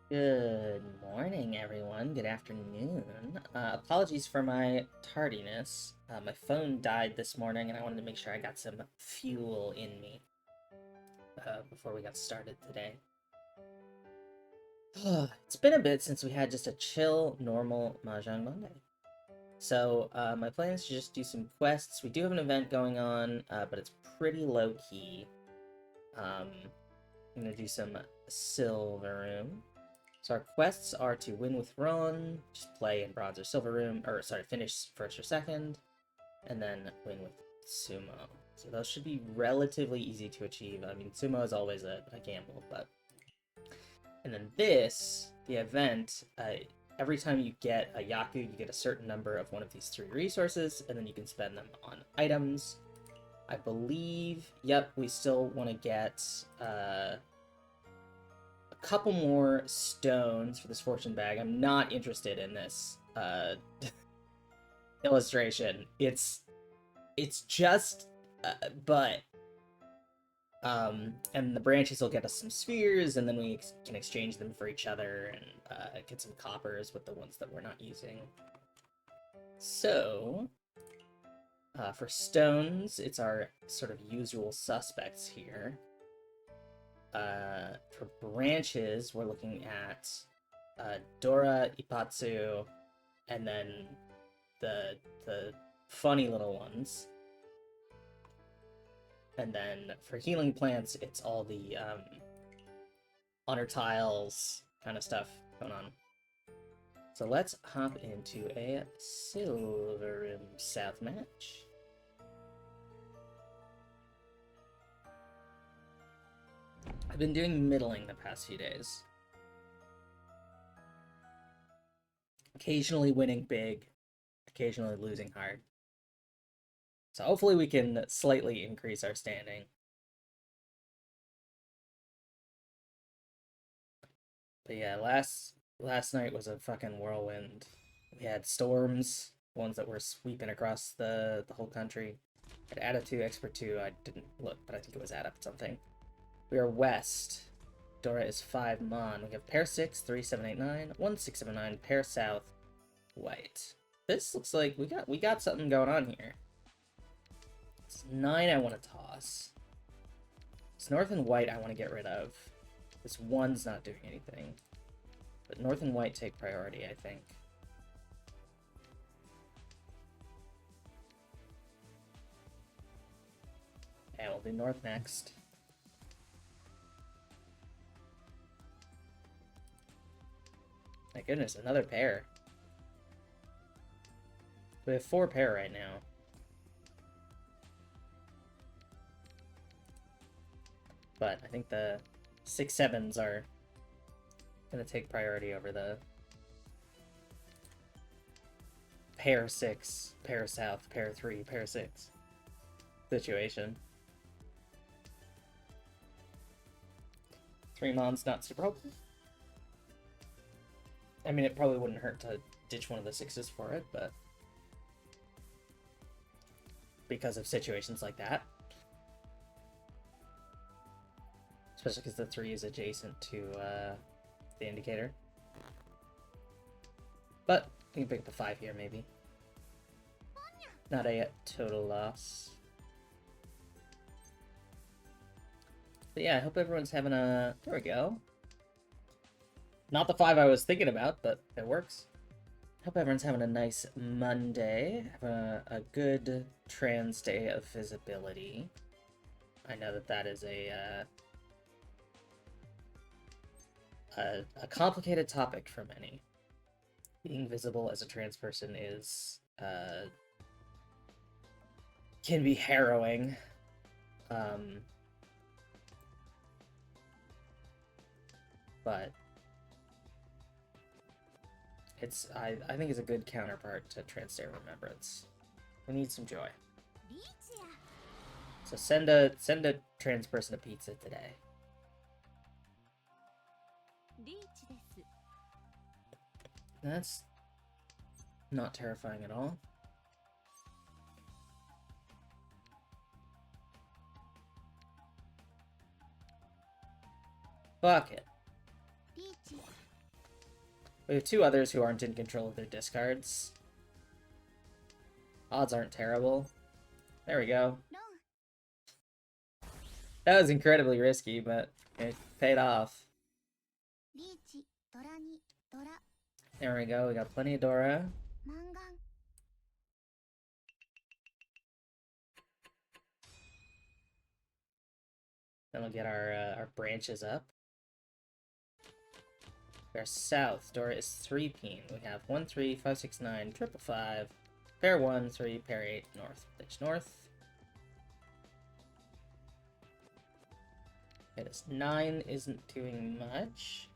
Good morning, everyone. Good afternoon. Apologies for my tardiness. My phone died this morning, and I wanted to make sure I got some fuel in me before we got started today. It's been a bit since we had just a chill, normal Mahjong Monday. So, my plan is to just do some quests. We do have an event going on, but it's pretty low-key. I'm gonna do some silver room. So our quests are to win with Ron, just play in bronze or silver room, or sorry, finish first or second, and then win with sumo. So those should be relatively easy to achieve. I mean, sumo is always a gamble, but... And then this, the event, every time you get a Yaku, you get a certain number of one of these three resources, and then you can spend them on items. I believe, yep, we still want to get... couple more stones for this fortune bag. I'm not interested in this illustration. It's just but and the branches will get us some spheres, and then we can exchange them for each other and get some coppers with the ones that we're not using. So for stones, it's our sort of usual suspects here. For branches, we're looking at Dora, Ipatsu, and then the funny little ones. And then for healing plants, it's all the honor tiles kind of stuff going on. So let's hop into a Silver Room South match. I've been doing middling the past few days. Occasionally winning big, occasionally losing hard. So hopefully we can slightly increase our standing. But yeah, last night was a fucking whirlwind. We had storms, ones that were sweeping across the whole country. At Adept 2, Expert 2, I didn't look, but I think it was Adept something. We are west. Dora is 5 Mon. We have pair 6, 3, 7, 8, 9, 1, 6, 7, 9, pair south, white. This looks like we got something going on here. It's 9 I want to toss. It's north and white I want to get rid of. This 1's not doing anything. But north and white take priority, I think. Yeah, we'll do north next. My goodness, another pair. We have 4 pair right now. But I think the 6-7s are gonna take priority over the pair 6, pair south, pair 3, pair 6 situation. 3 Mon's not super hopeful. I mean, it probably wouldn't hurt to ditch one of the 6s for it, but because of situations like that. Especially because the 3 is adjacent to the indicator. But we can pick up a 5 here, maybe. Not a total loss. But yeah, I hope everyone's having a... There we go. Not the 5 I was thinking about, but it works. Hope everyone's having a nice Monday. Have a good trans day of visibility. I know that that is a complicated topic for many. Being visible as a trans person is can be harrowing. But it's I think it's a good counterpart to Trans Day Remembrance. We need some joy. So send a trans person a pizza today. That's not terrifying at all. Fuck it. We have two others who aren't in control of their discards. Odds aren't terrible. There we go. That was incredibly risky, but it paid off. There we go, we got plenty of Dora. Then we'll get our branches up. Our south, Dora is 3-peen. We have 1, 3, 5, 6, 9, triple 5, pair 1, 3, pair 8, north. Pitch north. Okay, this 9 isn't doing much.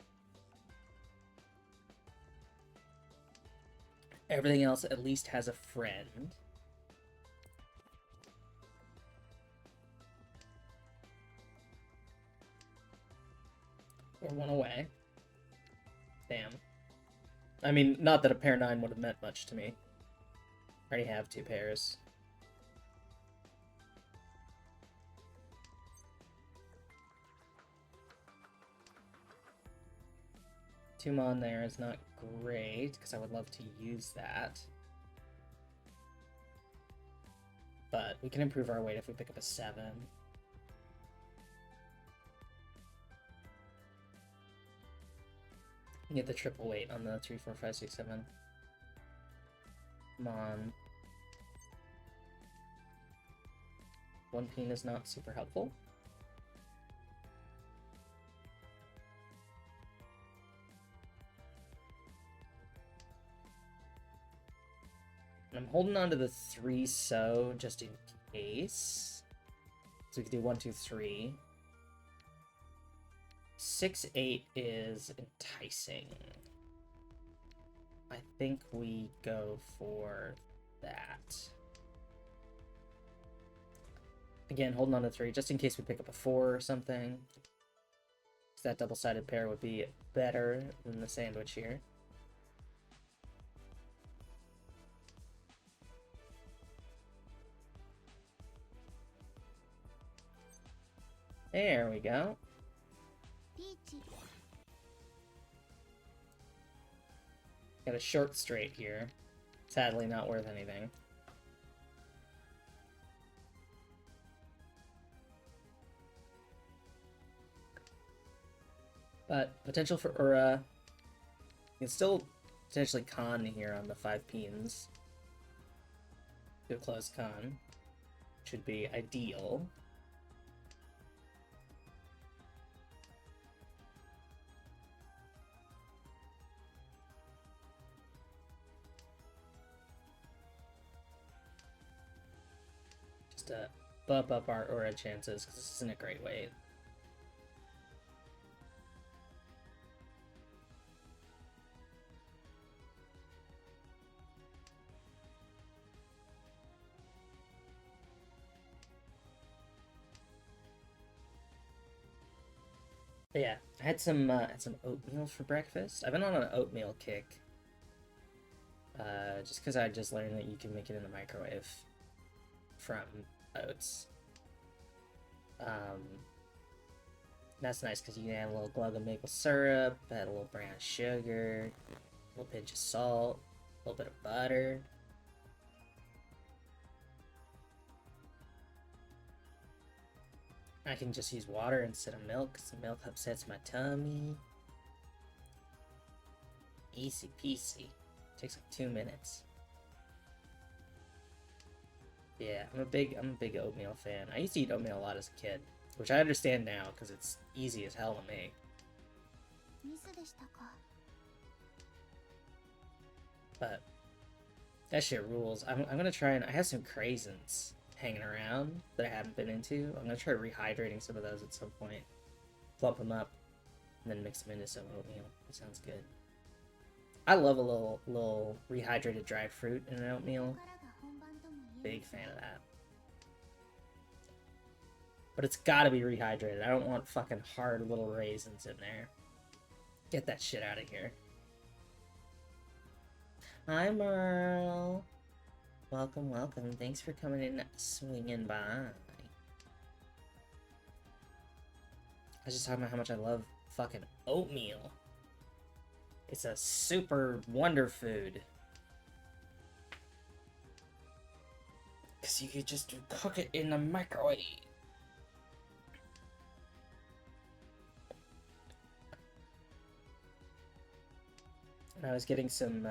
Everything else at least has a friend. Or one away. Damn. I mean, not that a pair 9 would have meant much to me. I already have 2 pairs. Two mon there is not great, because I would love to use that. But we can improve our weight if we pick up a 7. Get the triple weight on the 3, 4, 5, 6, 7. Come on. 1-peen is not super helpful. And I'm holding on to the 3 so just in case. So we can do 1, 2, 3. 6, 8 is enticing. I think we go for that. Again, holding on to 3 just in case we pick up a 4 or something. So that double-sided pair would be better than the sandwich here. There we go. Got a short straight here. Sadly not worth anything. But potential for Ura. You can still potentially con here on the 5-peens. Do a close con. Should be ideal. To bump up our Aura chances, because this isn't a great weight. But yeah, I had some oatmeal for breakfast. I've been on an oatmeal kick. Just because I just learned that you can make it in the microwave from oats. That's nice because you can add a little glug of maple syrup, add a little brown sugar, a little pinch of salt, a little bit of butter. I can just use water instead of milk because the milk upsets my tummy. Easy peasy. Takes like 2 minutes. Yeah, I'm a big oatmeal fan. I used to eat oatmeal a lot as a kid, which I understand now because it's easy as hell to make. But that shit rules. I'm gonna try and I have some craisins hanging around that I haven't been into. I'm gonna try rehydrating some of those at some point. Plump them up, and then mix them into some oatmeal. That sounds good. I love a little rehydrated dried fruit in an oatmeal. Big fan of that. But it's gotta be rehydrated. I don't want fucking hard little raisins in there. Get that shit out of here. Hi, Merle. Welcome, welcome. Thanks for coming in, swinging by. I was just talking about how much I love fucking oatmeal. It's a super wonder food. Because you could just cook it in the microwave. And I was getting some,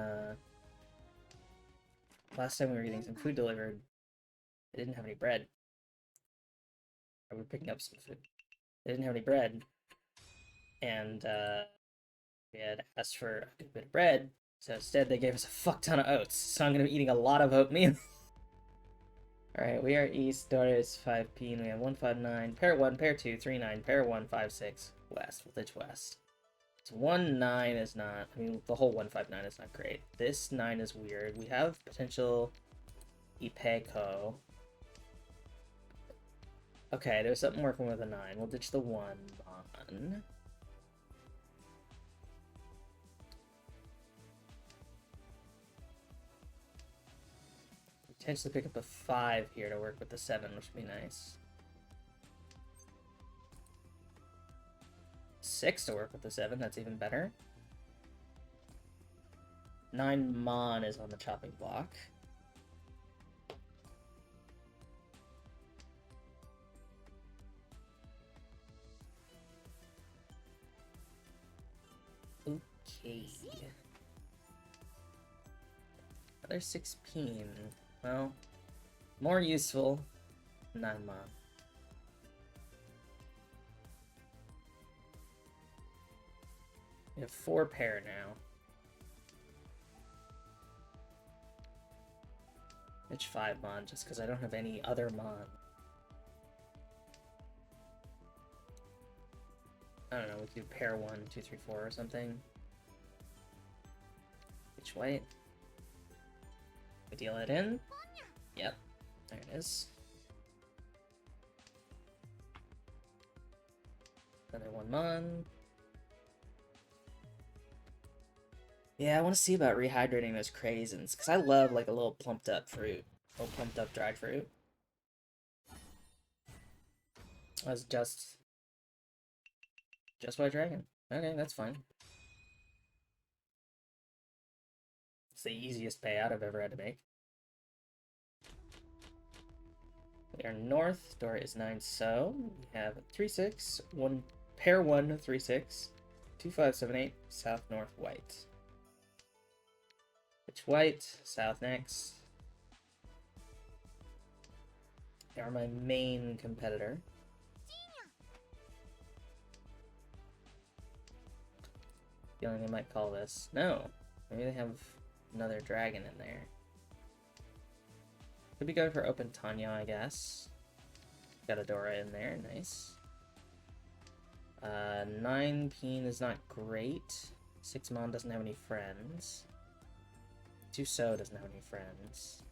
last time we were getting some food delivered, they didn't have any bread. Or we were picking up some food. They didn't have any bread. And, we had asked for a good bit of bread, so instead they gave us a fuck ton of oats. So I'm gonna be eating a lot of oatmeal. Alright, we are east, door is 5p, and we have 159, pair 1, pair 2, 39, pair 1, 56, west, voltage west. So 1-9 is not, I mean, the whole 159 is not great. This 9 is weird. We have potential Ipeco. Okay, there's something working with a 9. We'll ditch the 1 on. Potentially pick up a 5 here to work with the 7, which would be nice. 6 to work with the 7, that's even better. 9 Mon is on the chopping block. Okay. Another 6p. Well, more useful. 9 Mon. We have 4 pair now. It's 5 Mon just because I don't have any other Mon. I don't know, we could do pair 1, 2, 3, 4 or something. Which white? We deal it in? Yep, there it is. Another 1 Mon. Yeah, I want to see about rehydrating those craisins, because I love, like, a little plumped up fruit. A little plumped up dried fruit. That's just White Dragon. Okay, that's fine. It's the easiest payout I've ever had to make. We are north. Door is 9, so we have 3-6, 1 pair 1, 3-6, 2, 5, 7, 8, south, north, white. Pitch white, south next. They are my main competitor. Feeling they might call this. No, maybe they have another dragon in there. Could be going for open Tanya, I guess. Got a Dora in there, nice. 9 Peen is not great. 6 Mon doesn't have any friends. 2 So doesn't have any friends.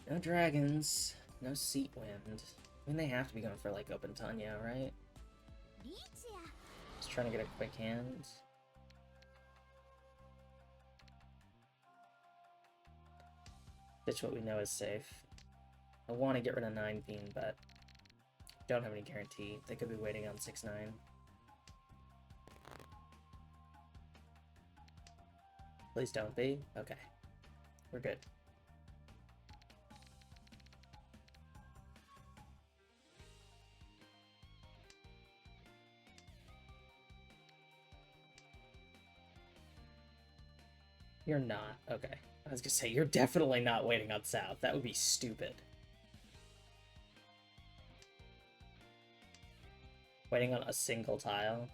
No dragons. No Seat Wind. I mean, they have to be going for, like, open Tanya, right? Just trying to get a quick hand. Ditch what we know is safe. I want to get rid of 9 Peen, but don't have any guarantee. They could be waiting on 6-9. Please don't be. Okay. We're good. You're not. Okay. I was gonna say, you're definitely not waiting on south. That would be stupid. Waiting on a single tile.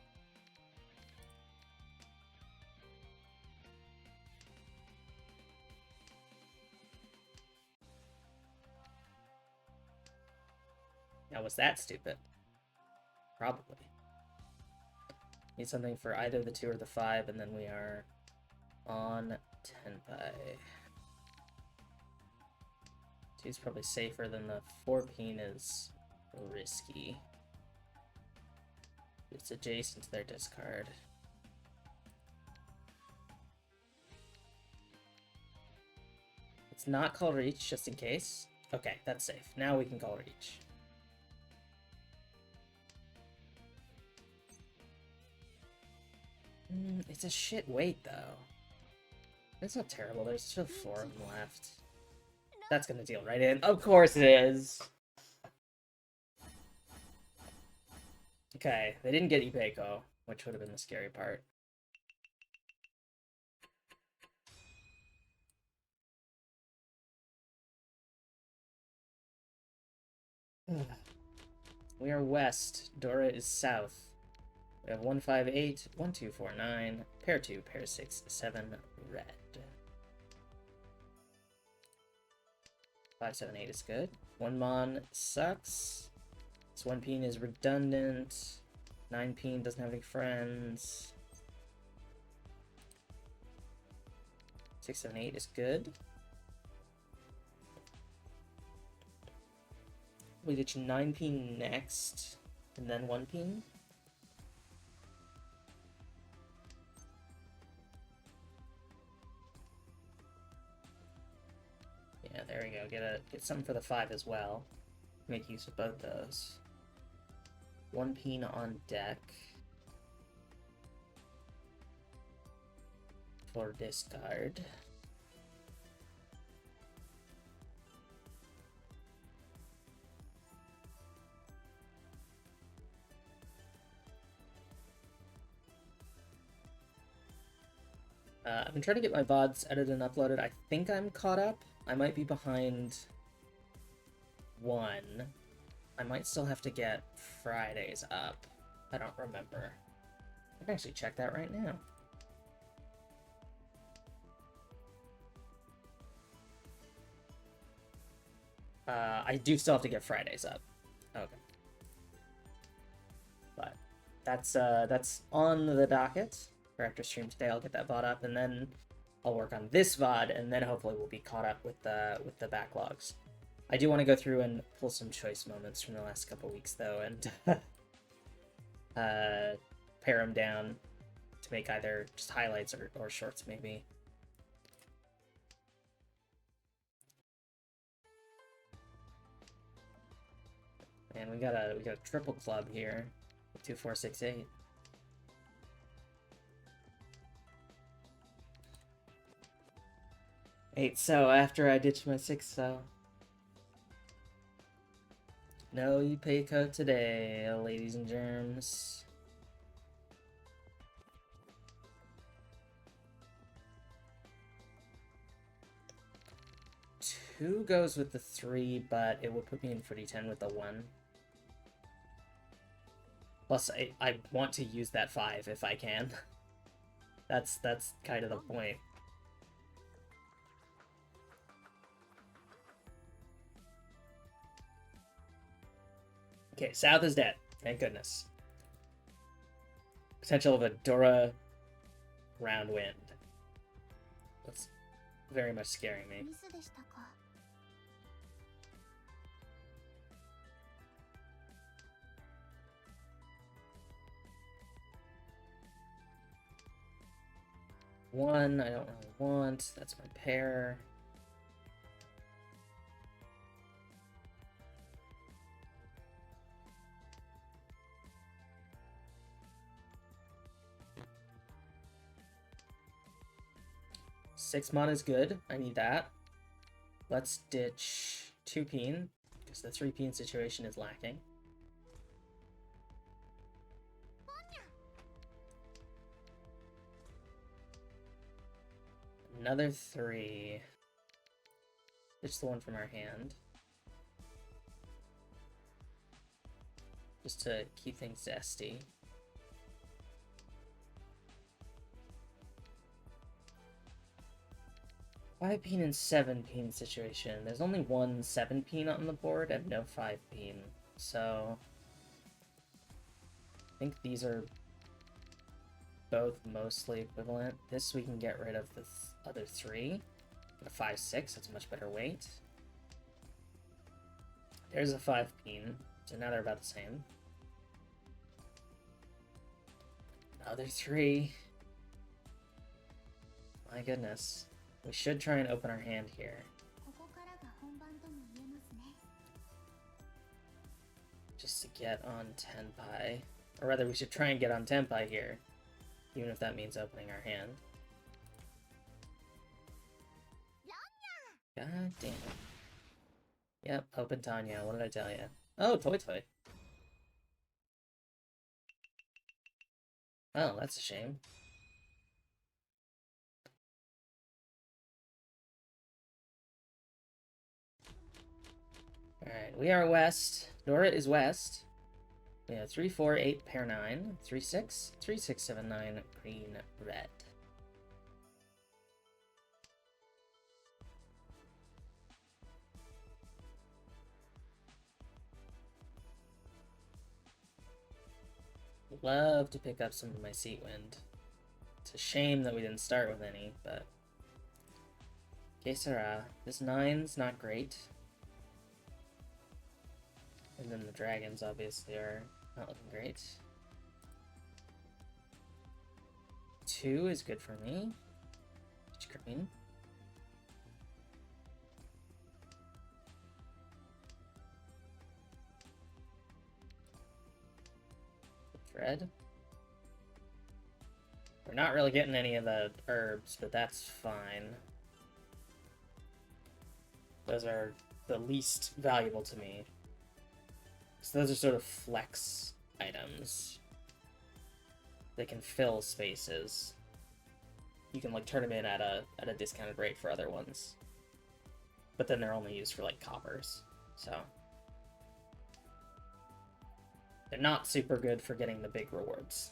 Now, was that stupid? Probably. Need something for either the 2 or the 5, and then we are on Tenpai. 2 is probably safer than the 4 Peen is risky. It's adjacent to their discard. It's not called Reach, just in case. Okay, that's safe. Now we can call Reach. It's a shit weight, though. It's not terrible. There's still 4 of them left. That's gonna deal right in. Of course it is! Okay, they didn't get Ipeco, which would have been the scary part. We are west. Dora is south. We have 158, 1249, pair 2, pair 6, 7, red. 578 is good. 1 mon sucks. This 1 peen is redundant. 9 peen doesn't have any friends. 678 is good. We get you 9 peen next, and then 1 peen. Yeah, there we go. Get something for the 5 as well. Make use of both those. 1 peen on deck. For discard. I've been trying to get my VODs edited and uploaded. I think I'm caught up. I might be behind 1. I might still have to get Fridays up. I don't remember. I can actually check that right now. I do still have to get Fridays up. Okay. But that's on the docket. For after stream today, I'll get that VOD up, and then I'll work on this VOD, and then hopefully we'll be caught up with the backlogs. I do want to go through and pull some choice moments from the last couple weeks, though, and pare them down to make either just highlights or shorts, maybe. And we got a triple club here, 2, 4, 6, 8. Eight, so after I ditched my 6, so no Ipeco today, ladies and germs. Two goes with the 3, but it would put me in footy 10 with the 1. Plus, I want to use that 5 if I can. That's kind of the point. Okay, south is dead. Thank goodness. Potential of a Dora round wind. That's very much scaring me. One, I don't really want. That's my pair. Six mana is good. I need that. Let's ditch 2 peen, because the 3 peen situation is lacking. Another 3. Ditch the one from our hand. Just to keep things zesty. Five peen and 7 peen situation. There's only one 7 peen on the board and no 5 peen, so I think these are both mostly equivalent. This we can get rid of the other 3. A 5/6. That's a much better weight. There's a 5 peen, so now they're about the same. Other 3. My goodness. We should try and open our hand here. Just to get on Tenpai. Or rather, we should try and get on Tenpai here. even if that means opening our hand. God damn it. Yep, open Tanya. What did I tell you? Oh, Toy Toy. Oh, that's a shame. Alright, we are west. Dora is west. We have 3, 4, 8, pair 9, 3, 6, 3, 6, 7, 9, green, red. Love to pick up some of my Seat Wind. It's a shame that we didn't start with any, but... Que sera. This 9's not great. And then the dragons, obviously, are not looking great. 2 is good for me. Peach green. Red. We're not really getting any of the herbs, but that's fine. Those are the least valuable to me. So those are sort of flex items. They can fill spaces. You can like turn them in at a discounted rate for other ones. But then they're only used for like coppers. So they're not super good for getting the big rewards.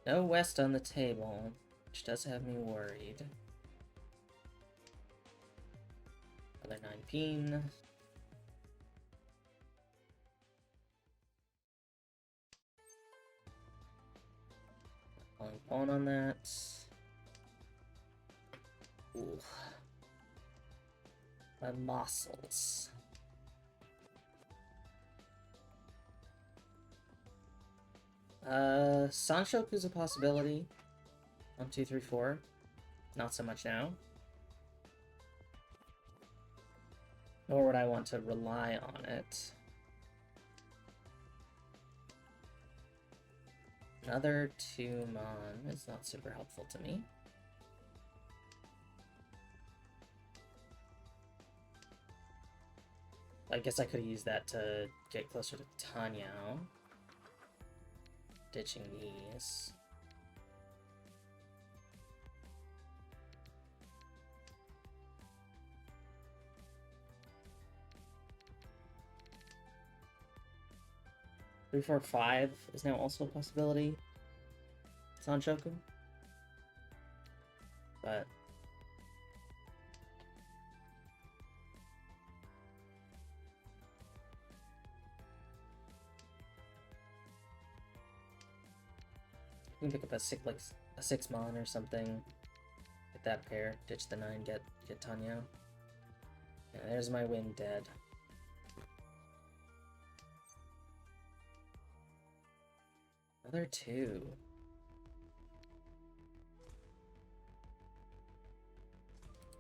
No west on the table, which does have me worried. Another 19. Calling pawn on that. Ooh. My muscles. Sanshoku's a possibility. 1, 2, 3, 4. Not so much now. Nor would I want to rely on it. Another 2 mon is not super helpful to me. I guess I could have used that to get closer to Tanyao. Ditching these. Three, 4, 5 is now also a possibility. Sanshoku. But we can pick up a 6, like a 6 mon or something. Get that pair. Ditch the 9. Get Tanya. Yeah, there's my win dead. Another 2.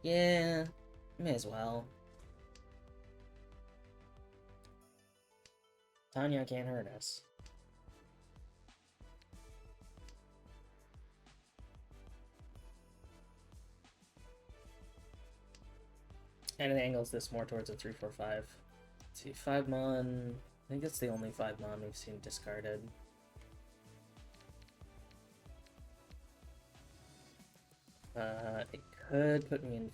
Yeah, may as well. Tanya can't hurt us. And it angles this more towards a 3, 4, 5. Let's see, 5 mon. I think that's the only 5 mon we've seen discarded. It could put me in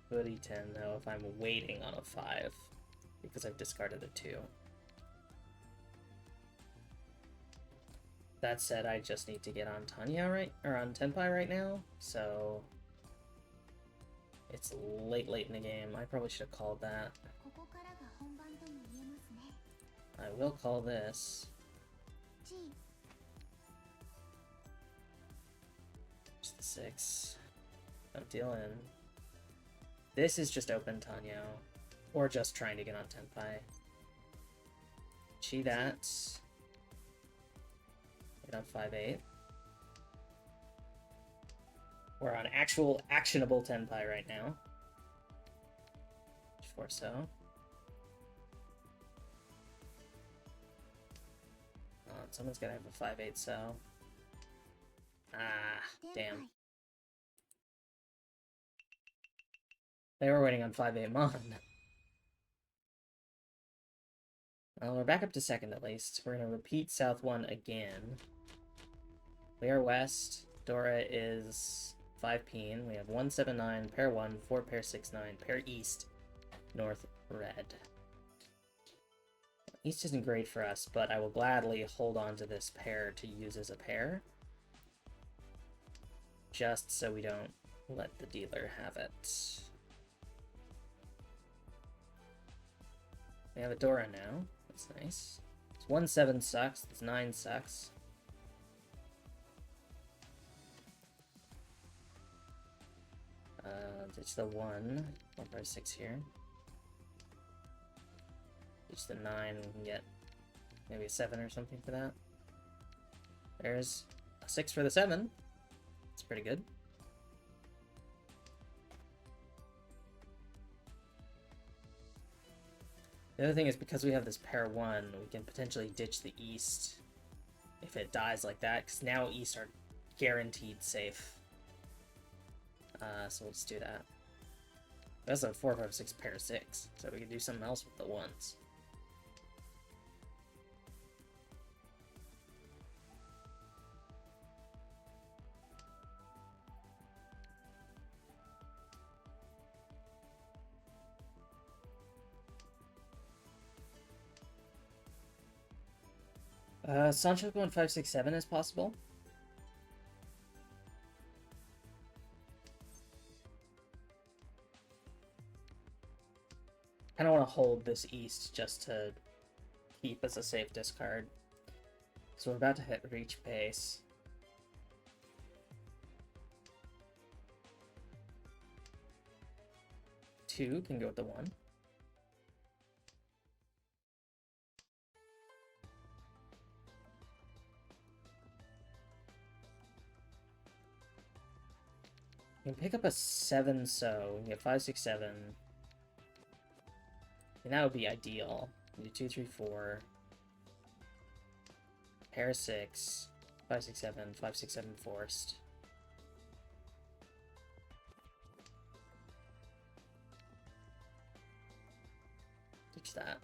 footy 10 though if I'm waiting on a 5 because I've discarded a 2. That said, I just need to get on Tanya on Tenpai right now, so it's late in the game. I probably should have called that. I will call this. Just the 6. I'm dealing. This is just open Tanya. Or just trying to get on Tenpai. Chi that. Get on 5-8. We're on actual actionable Tenpai right now. So. Someone's gonna have a 5-8, so. Ah, damn. They were waiting on 5-8 Mon. Well, we're back up to second at least. We're gonna repeat South 1 again. We are West. Dora is 5-peen. We have 1-7-9, pair 1, 4 pair 6-9, pair East, North Red. East isn't great for us, but I will gladly hold on to this pair to use as a pair. Just so we don't let the dealer have it. We have a Dora now. That's nice. It's 1-7 sucks. It's 9 sucks. Ditch the 1 by 6 here. Ditch the 9, we can get maybe a 7 or something for that. There's a 6 for the 7. It's pretty good. The other thing is, because we have this pair 1, we can potentially ditch the East if it dies like that, because now East are guaranteed safe. So we'll just do that. That's a 4, 5, 6 pair 6, so we can do something else with the 1s. Sancho going 5, 6, 7 is possible. I don't want to hold this East just to keep as a safe discard. So we're about to hit reach base. Two can go with the 1. You can pick up a 7, so you get 5, 6, 7. And that would be ideal. You do 2, 3, 4. Pair 6. 5, 6, 7. 5, 6, 7 forced. Ditch that.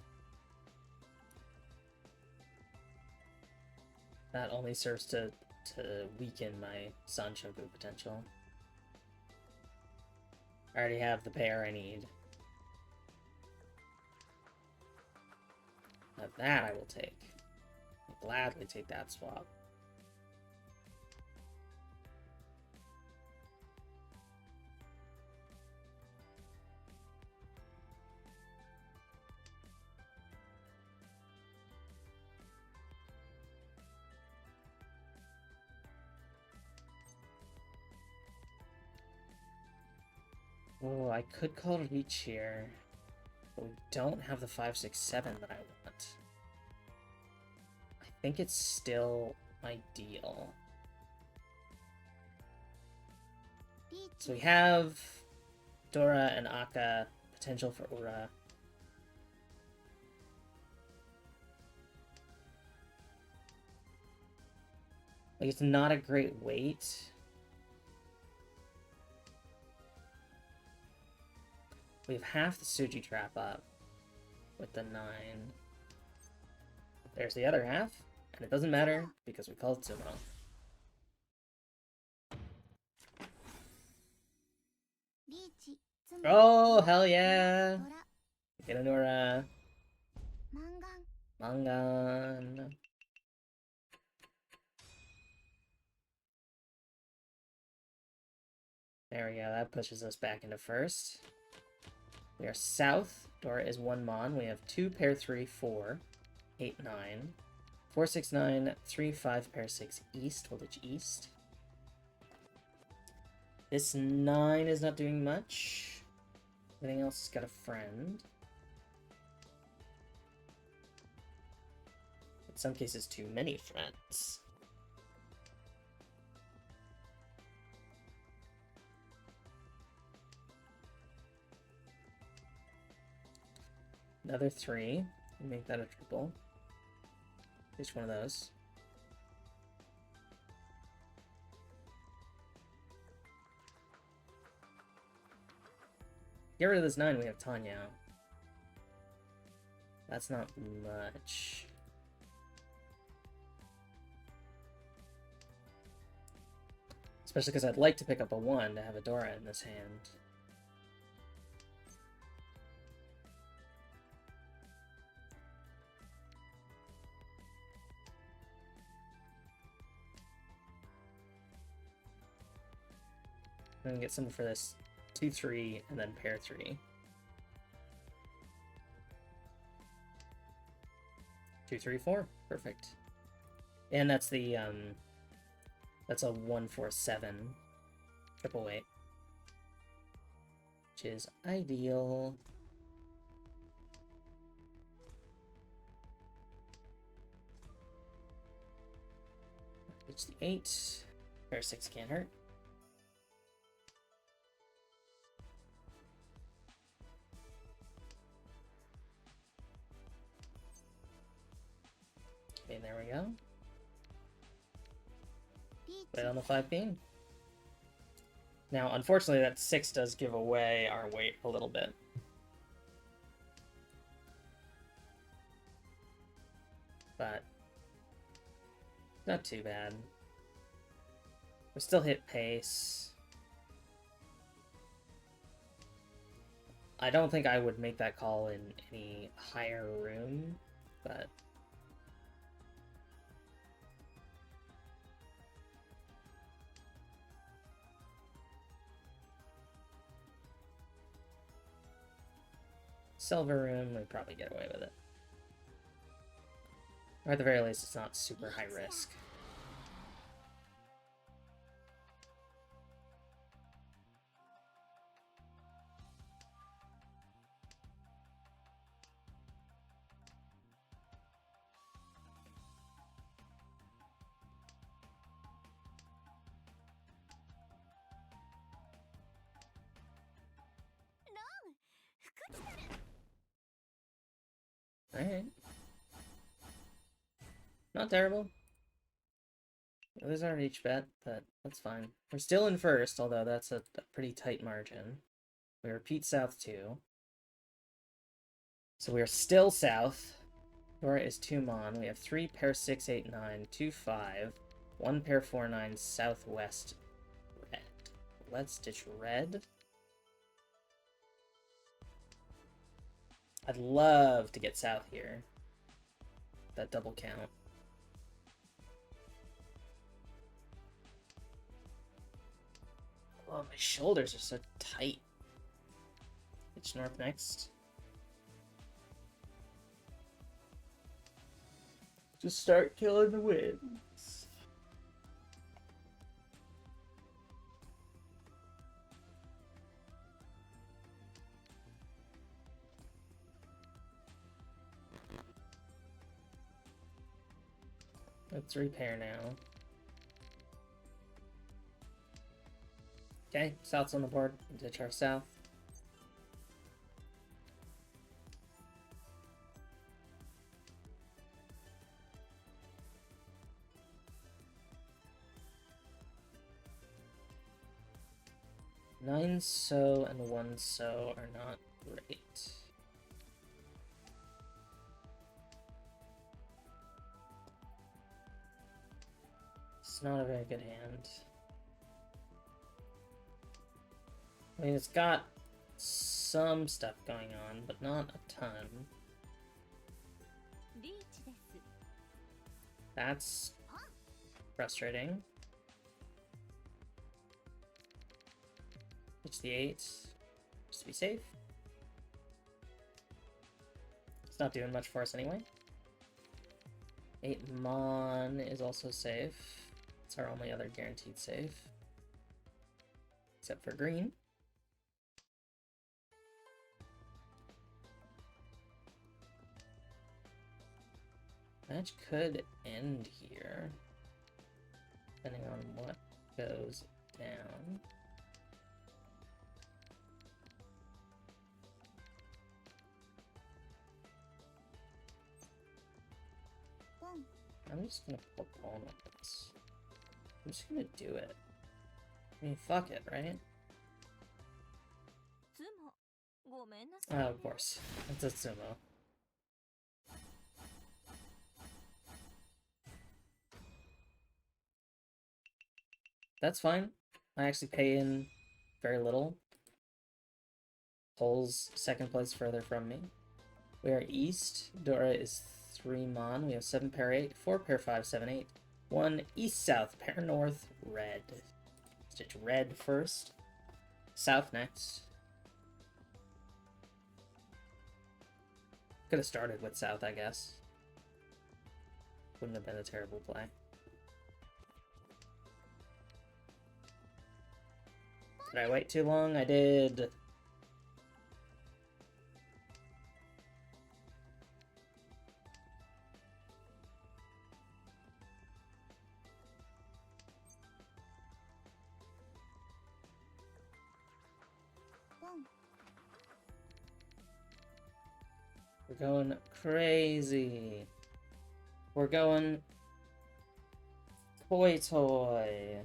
That only serves to weaken my Sanchoku potential. I already have the pair I need. Now that I will take. I'll gladly take that swap. Oh, I could call it reach here, but we don't have the 5, 6, 7 that I want. I think it's still ideal. So we have Dora and Akka, potential for Ura. Like, it's not a great weight. We have half the Suji trap up with the 9. There's the other half, and it doesn't matter because we called Sumo. Oh, hell yeah! Get an Ura. Mangan. There we go, that pushes us back into first. We are south. Dora is 1 Mon. We have 2 pair 3, 4, 8, 9. 4, 6, 9, 3, 5, pair 6 east. We'll ditch east. This 9 is not doing much. Everything else has got a friend. in some cases too many friends. Another 3. Make that a triple. Each one of those. Get rid of this 9, we have Tanya. That's not much. Especially because I'd like to pick up a 1 to have a Dora in this hand. I'm gonna get something for this 2-3 and then pair 3. 2, 3, 4. Perfect. And that's the that's a 1-4-7 triple weight, which is ideal. Reach the 8. Pair 6 can't hurt. Okay, there we go. Wait on the 5 beam. Now, unfortunately, that 6 does give away our weight a little bit. But not too bad. We still hit pace. I don't think I would make that call in any higher room, but silver room, we'd probably get away with it. Or at the very least, it's not super high risk. Alright. Not terrible. Those aren't each bet, but that's fine. We're still in first, although that's a pretty tight margin. We repeat south 2. So we are still south. Dora is 2 mon. We have 3 pair 6, 8, 9, 2, 5. 1 pair 4, 9, southwest red. Let's ditch red. I'd love to get south here. That double count. Oh, my shoulders are so tight. Ditch north next. Just start killing the winds. Let's repair now. Okay, south's on the board. Ditch our south. Nine so and 1 so are not great. It's not a very good hand. I mean, it's got some stuff going on, but not a ton. That's frustrating. It's the 8. Just to be safe. It's not doing much for us anyway. 8 mon is also safe. It's our only other guaranteed save. Except for green. Match could end here, depending on what goes down. I'm just gonna pull a pawn with this. I'm just gonna do it. I mean, fuck it, right? Oh, of course. It's a sumo. That's fine. I actually pay in very little. Pulls second place further from me. We are east. Dora is 3 mon. We have 7 pair 8, 4 pair 5, 7, 8. 1 east south, pair north, red. Stitch red first. South next. Could have started with south, I guess. Wouldn't have been a terrible play. Did I wait too long? I did. We're going crazy. We're going toy.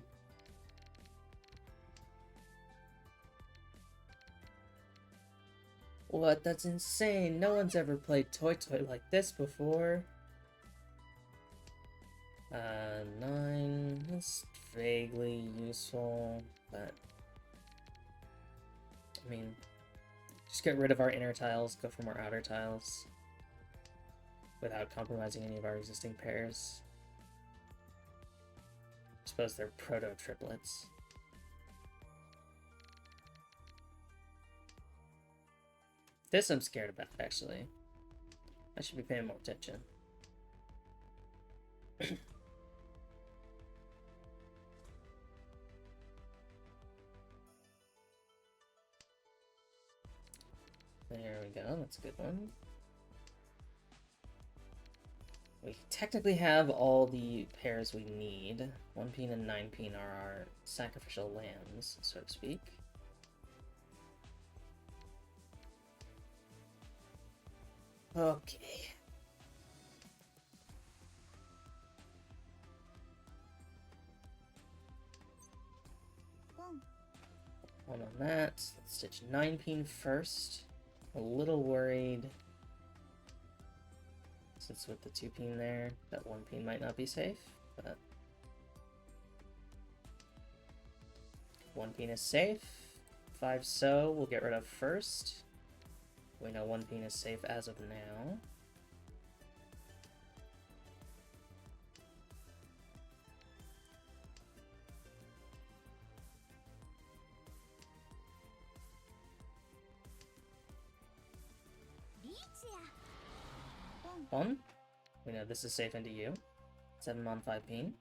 What? That's insane. No one's ever played toy like this before. 9. That's vaguely useful, but I mean, just get rid of our inner tiles, go for more outer tiles without compromising any of our existing pairs. I suppose they're proto-triplets. This I'm scared about, actually. I should be paying more attention. There we go, that's a good one. We technically have all the pairs we need. 1-peen and 9-peen are our sacrificial lambs, so to speak. Okay. One on that. Let's stitch 9-peen first. A little worried, since with the 2-peen there, that 1-peen might not be safe, but 1-peen is safe. 5 so we'll get rid of first. We know 1-peen is safe as of now. Pawn. We know this is safe into you. 7 on 5-peen.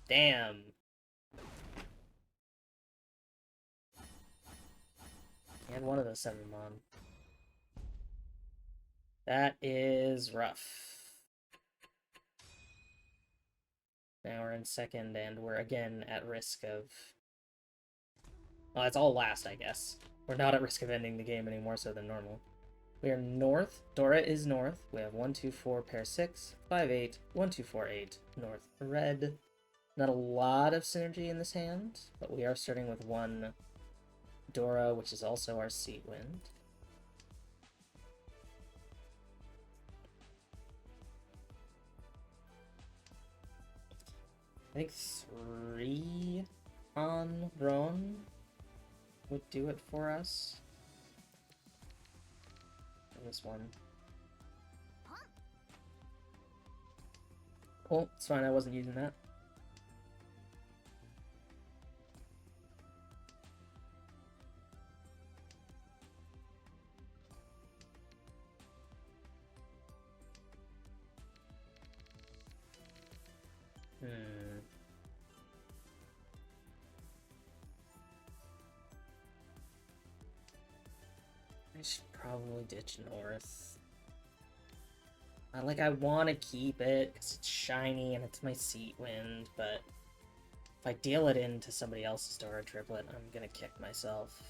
Damn. And one of those 7 mon. That is rough. Now we're in second, and we're again at risk of... Well, it's all last, I guess. We're not at risk of ending the game any more so than normal. We are north. Dora is north. We have 1, 2, 4, pair 6, 5, 8, 1, 2, 4, 8. North red. Not a lot of synergy in this hand, but we are starting with 1 Dora, which is also our Sea Wind. I think 3 on Ron would do it for us. This one. Oh, it's fine, I wasn't using that. I should probably ditch north. I want to keep it because it's shiny and it's my seat wind, but if I deal it into somebody else's Dora triplet, I'm gonna kick myself.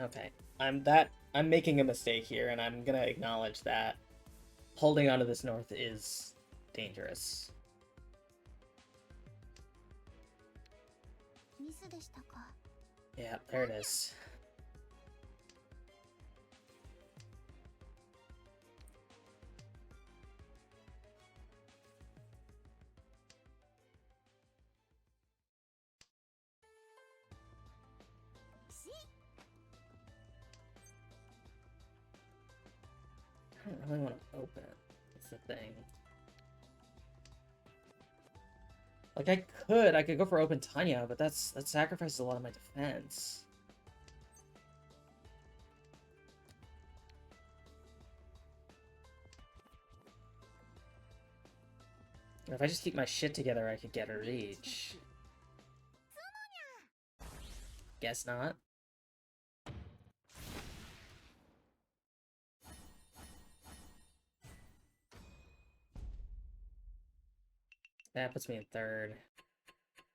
Okay, I'm making a mistake here, and I'm gonna acknowledge that holding onto this north is dangerous. Yeah, there it is. I don't really want to open it. That's the thing. I could go for open Tanya, but that sacrifices a lot of my defense. If I just keep my shit together, I could get a reach. Guess not. That puts me in third.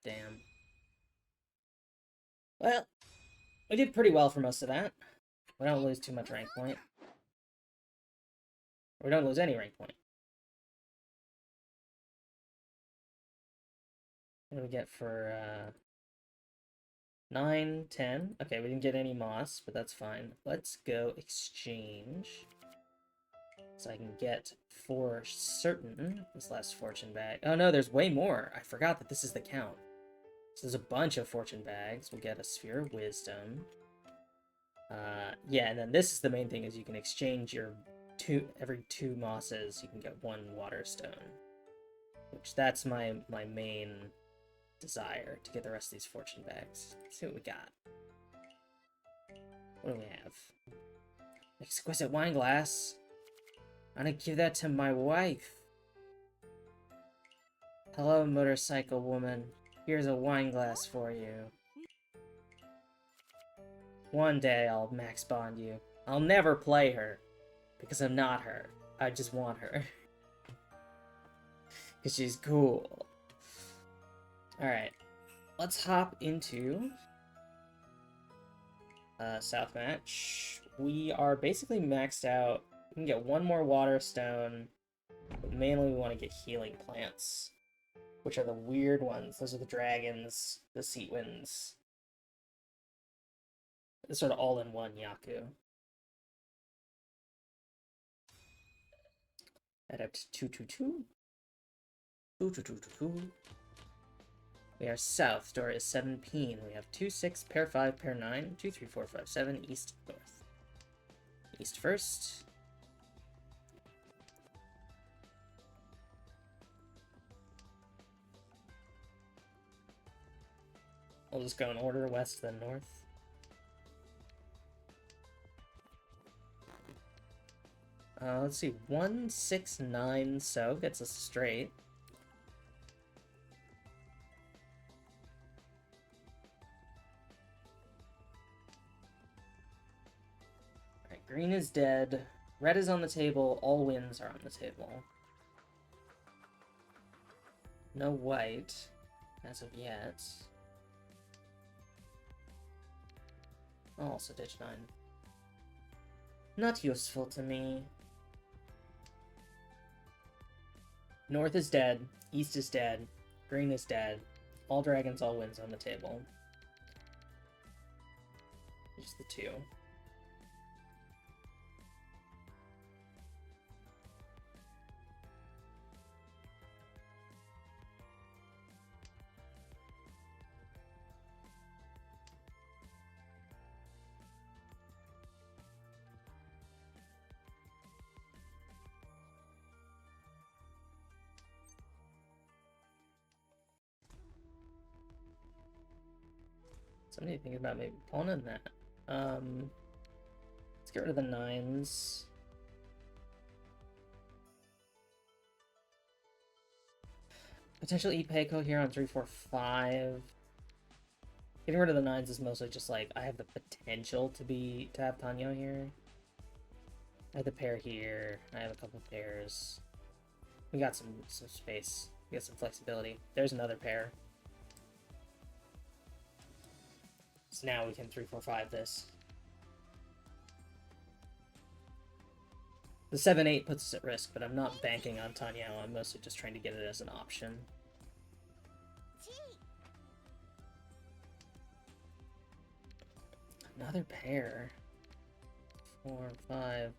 Damn. Well, we did pretty well for most of that. We don't lose too much rank point. We don't lose any rank point. What do we get for, 9, 10? Okay, we didn't get any moss, but that's fine. Let's go exchange. So I can get, for certain, this last fortune bag. Oh no, there's way more. I forgot that this is the count. So there's a bunch of fortune bags. We'll get a sphere of wisdom. Yeah, and then this is the main thing, is you can exchange your every 2 mosses, you can get 1 water stone. Which that's my main desire, to get the rest of these fortune bags. Let's see what we got. What do we have? Exquisite wine glass. I'm gonna give that to my wife. Hello, motorcycle woman. Here's a wine glass for you. One day I'll max bond you. I'll never play her, because I'm not her. I just want her. Because she's cool. Alright. Let's hop into South match. We are basically maxed out. We can get 1 more water stone, but mainly we want to get healing plants, which are the weird ones. Those are the dragons, the seat winds. It's sort of all in one Yaku. Adept 222. 22222. We are south. Door is 17. We have 2, 6, pair 5, pair 9, 2, 3, 4, 5, 7, east, north. East first. We'll just go in order, west then north. Let's see, 1, 6, 9, so gets us straight. Alright, green is dead. Red is on the table. All wins are on the table. No white, as of yet. I'll also ditch 9. Not useful to me. North is dead. East is dead. Green is dead. All dragons, all wins on the table. Just the 2. Somebody thinking about maybe pawning that. Let's get rid of the 9s. Potential eat Peiko here on 3, 4, 5. Getting rid of the 9s is mostly just like, I have the potential to have Tanyo here. I have the pair here. I have a couple pairs. We got some space. We got some flexibility. There's another pair. So now we can 3, 4, 5 this. The 7, 8 puts us at risk, but I'm not banking on Tanyo. I'm mostly just trying to get it as an option. Another pair. 4, 5.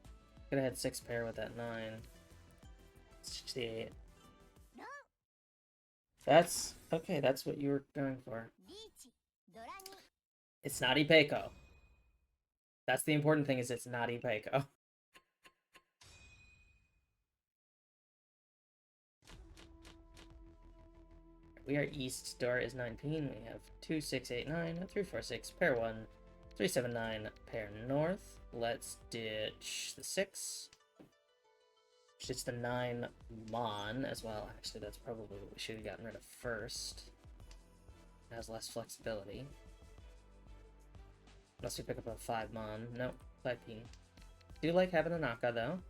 Could have had 6 pair with that 9. 68. That's okay, that's what you were going for. It's not Ipeiko. That's the important thing, is it's not Ipeiko. We are east, door is 9 peen. We have 2, 6, 8, 9, 3, 4, 6, pair 1, 3, 7, 9, pair north. Let's ditch the 6. Ditch the 9 Mon as well. Actually, that's probably what we should have gotten rid of first. It has less flexibility. Unless we pick up a 5 Mon. Nope, 5 peen. Do like having an Akka though.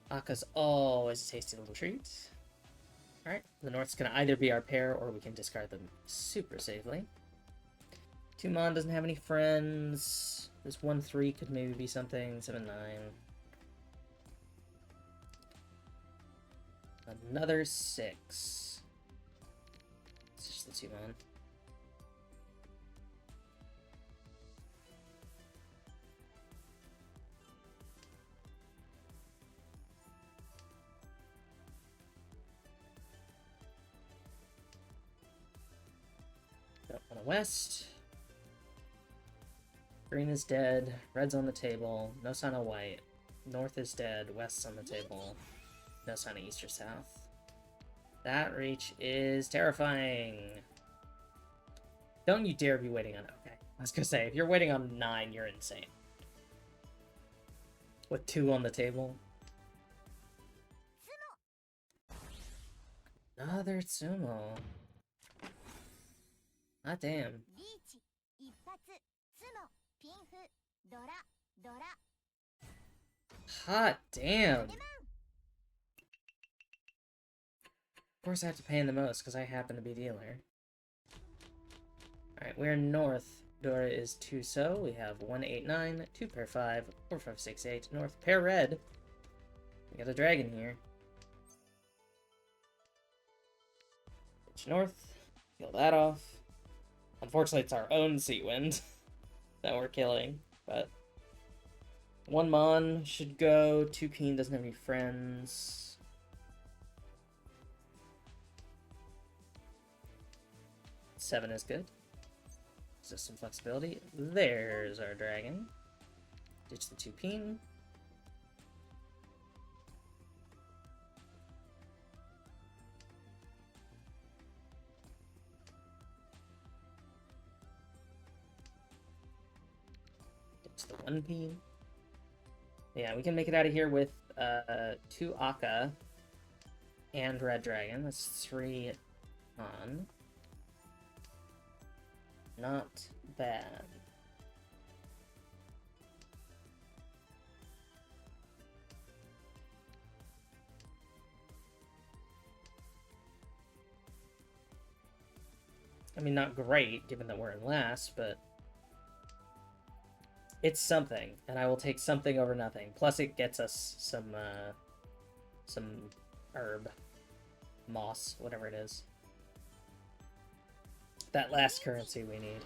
Akka's always a tasty little treat. Alright, the north's gonna either be our pair or we can discard them super safely. 2 Mon doesn't have any friends. This 1, 3 could maybe be something. 7, 9. Another 6. It's just the 2 Mon. On the west. Green is dead. Red's on the table. No sign of white. North is dead. West's on the table. No sign of east or south. That reach is terrifying. Don't you dare be waiting on... Okay. I was gonna say, if you're waiting on 9, you're insane. With 2 on the table. Another Tsumo. Ah, damn. Hot damn. Of course I have to pay in the most, because I happen to be dealer. Alright, we're north. Dora is 2 so. We have 1, 8, 9, 2 pair 5, 4, 5, 6, 8. North pair red. We got a dragon here. Pitch north. Kill that off. Unfortunately, it's our own Sea Wind that we're killing, but 1 Mon should go. 2 Keen doesn't have any friends. Seven is good. Just some flexibility. There's our dragon. Ditch the 2 Keen. The 1 peen. Yeah, we can make it out of here with 2 Akka and Red Dragon. That's 3 on. Not bad. I mean, not great, given that we're in last, but it's something, and I will take something over nothing. Plus, it gets us some herb, moss, whatever it is. That last currency we need.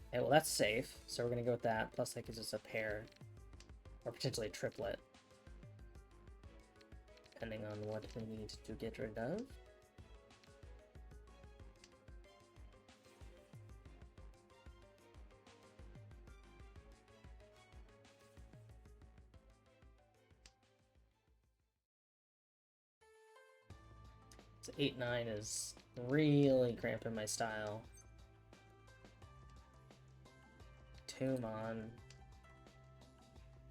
Okay, well, that's safe, so we're gonna go with that. Plus, that gives us a pair, or potentially a triplet, depending on what we need to get rid of. So 8, 9 is really cramping my style. 2 Mon.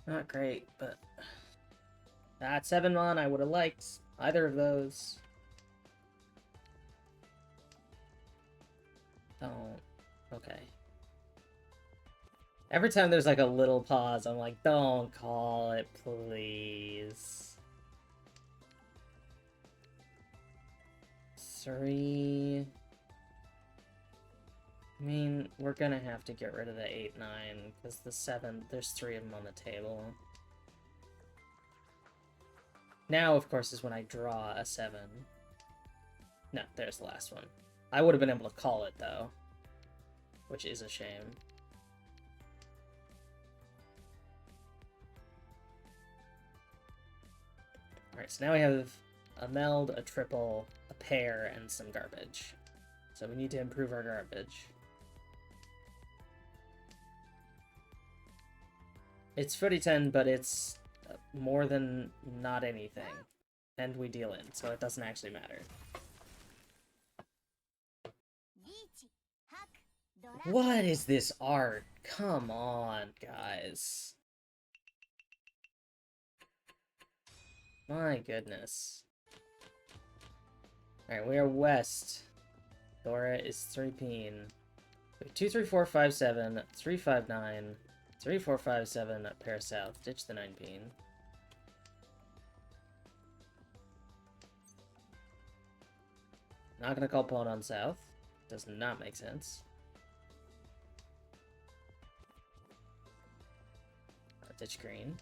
Not great, but At 7 mon, I would have liked either of those. Don't. Okay. Every time there's like a little pause, I'm like, don't call it, please. 3. I mean, we're gonna have to get rid of the 8, 9, because the 7, there's 3 of them on the table. Now, of course, is when I draw a 7. No, there's the last one. I would have been able to call it, though. Which is a shame. Alright, so now we have a meld, a triple, a pair, and some garbage. So we need to improve our garbage. It's footy 10, but it's more than not anything. And we deal in, so it doesn't actually matter. What is this art? Come on, guys. My goodness. Alright, we are west. Dora is 3-peen. 2, 3, 4, 5, 7, 3, 5, 9, 3, 4, 5, 7, pair south. Ditch the 9-peen. Not gonna call pawn on south. Does not make sense. Ditch green.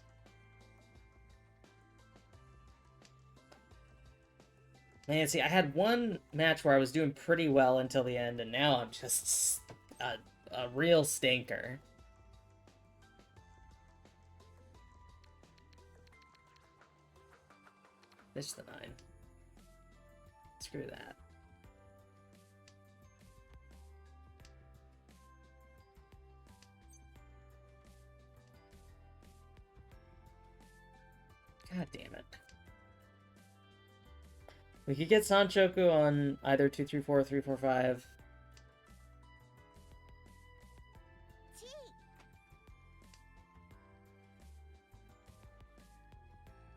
Man, see, I had one match where I was doing pretty well until the end, and now I'm just a real stinker. Ditch the 9. Screw that. God damn it. We could get Sanchoku on either 2, 3, 4, 3, 4, 5.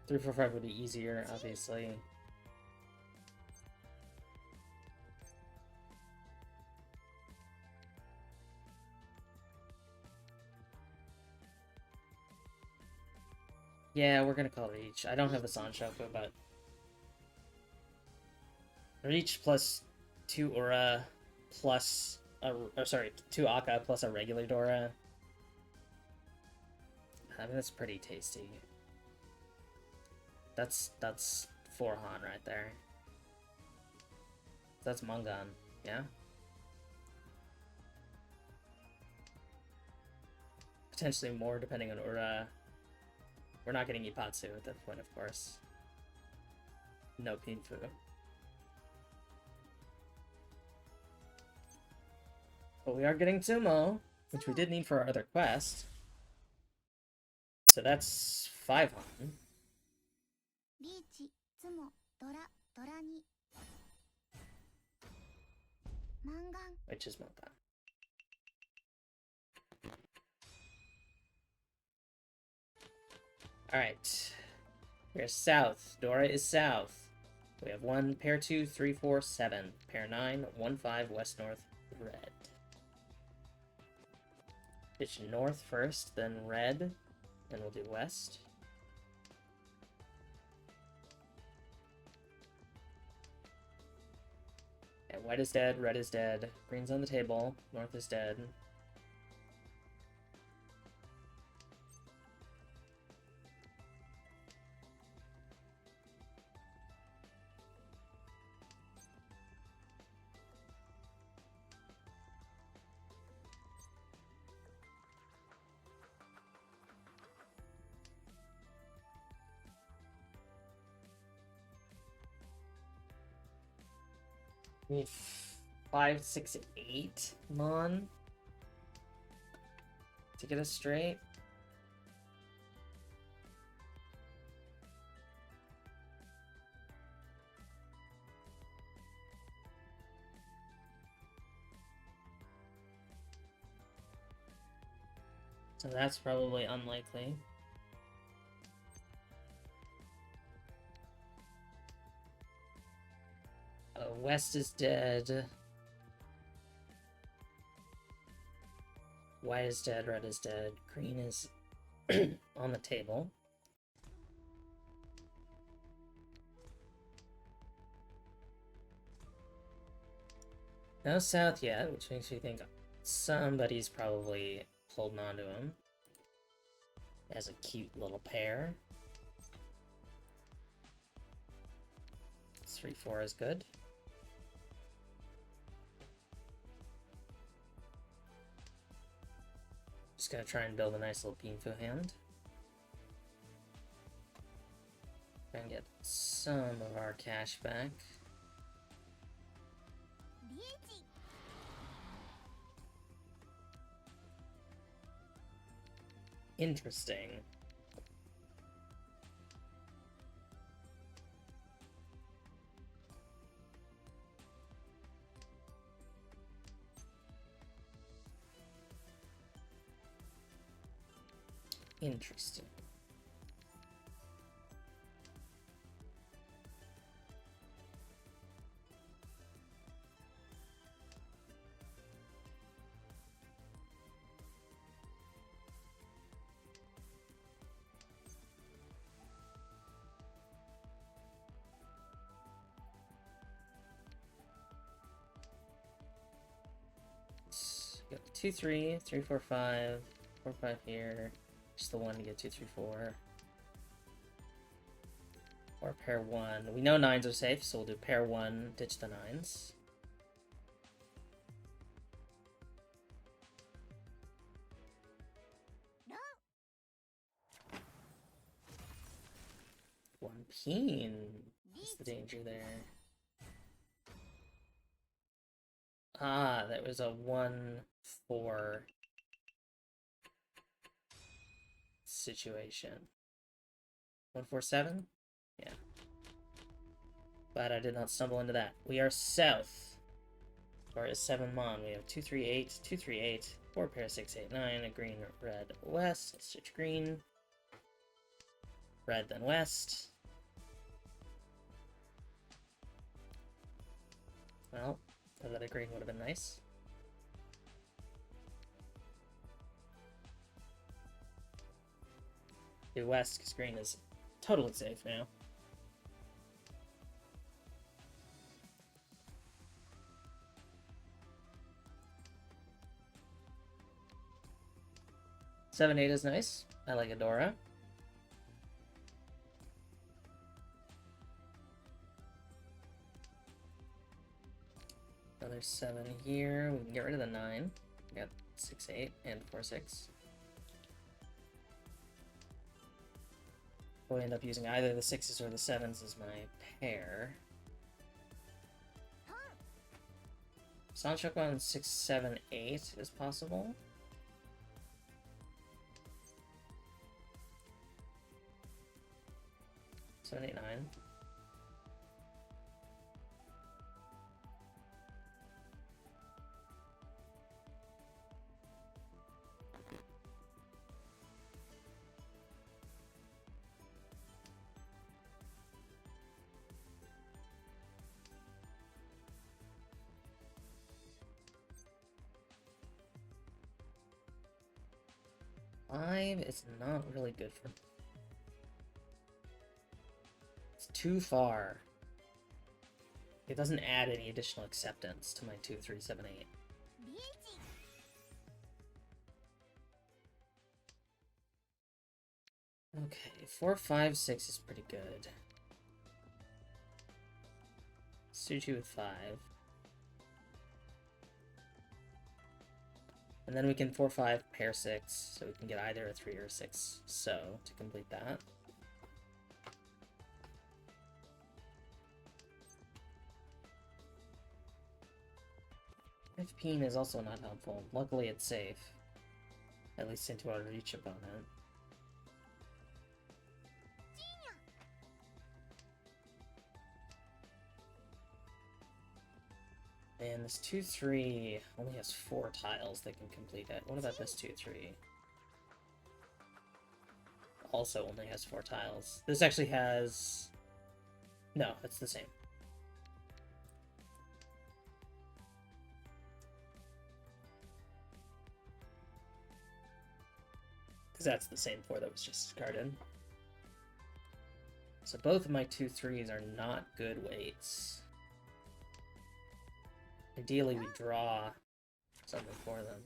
Three, 4, 5 would be easier, obviously. Yeah, we're gonna call Reach. I don't have the Sanchoku, but... Reach plus 2 Aura plus... or sorry, 2 Akka plus a regular Dora. I mean, that's pretty tasty. That's 4 Han right there. That's Mungan, yeah? Potentially more depending on Ura. We're not getting Ipatsu at that point, of course. No Pinfu. But we are getting Sumo, which we did need for our other quest. So that's 5 Han. Which is Mongan. Alright. We're south. Dora is south. We have 1, pair 2, 3, 4, 7. Pair 9, 1, 5, west, north, red. Pitch north first, then red. Then we'll do west. And white is dead, red is dead. Green's on the table, north is dead. We need 5, 6, 8 Mon to get us straight. So that's probably unlikely. West is dead. White is dead, red is dead, green is on the table. No south yet, which makes me think somebody's probably holding on to him as a cute little pair. 3-4 is good. Just gonna try and build a nice little Pinfu hand. Try and get some of our cash back. Interesting. Interesting. Got 2-3, 3-4-5, 4-5 here. Just the one to get 2-3-4. Or pair 1. We know 9s are safe, so we'll do pair 1, ditch the 9s. No. 1 peen. What's the danger there? Ah, that was a 1-4 situation. 1-4-7? Yeah. Glad I did not stumble into that. We are south. Or is 7 mon. We have 2-3-8, 2-3-8, 4 pair 6-8-9, a green, red, west. Let's switch green. Red, then west. Well, that green would have been nice. Do west, because green is totally safe now. Seven, 8 is nice. I like Adora. Another 7 here. We can get rid of the 9. We got 6-8 and 4-6. We'll end up using either the 6s or the 7s as my pair. Sanshok on 6, 7, 8 is possible. 7, 8, 9. Five is not really good for me. It's too far. It doesn't add any additional acceptance to my 2, 3, 7, 8. Okay, 4, 5, 6 is pretty good. Suchi with 5. And then we can 4, 5, pair 6, so we can get either a 3 or a 6, so, to complete that. Peen is also not helpful. Luckily it's safe. At least into our reach opponent. And this 2-3 only has 4 tiles that can complete it. What about this 2-3? Also only has 4 tiles. This actually has... No, it's the same. because that's the same 4 that was just discarded. So both of my 2 3s are not good weights. Ideally, we draw something for them.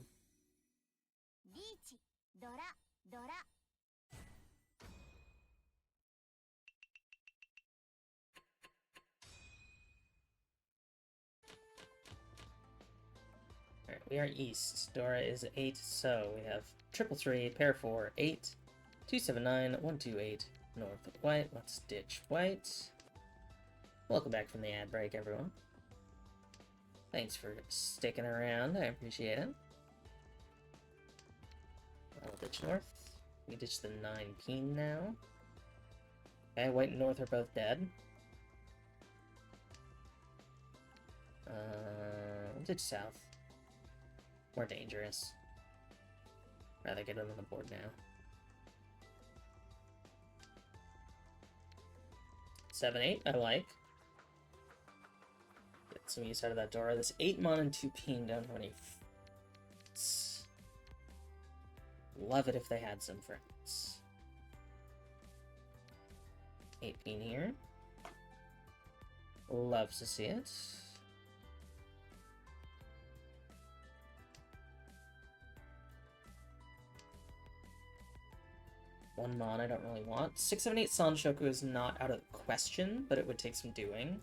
Alright, we are east. Dora is 8, so we have 333, pair 4, 8, 279, 128, north of white. Let's ditch white. Welcome back from the ad break, everyone. Thanks for sticking around, I appreciate it. I'll ditch north. We ditch the 9 keen now. Okay, white and north are both dead. We'll ditch south. More dangerous. Rather get them on the board now. 7, 8, I like. Get some use out of that Dora. This 8 mon and 2 peen don't have any friends. Love it if they had some friends. 8 peen here. Loves to see it. One mon I don't really want. 6, 7, 8 Sanshoku is not out of the question, but it would take some doing.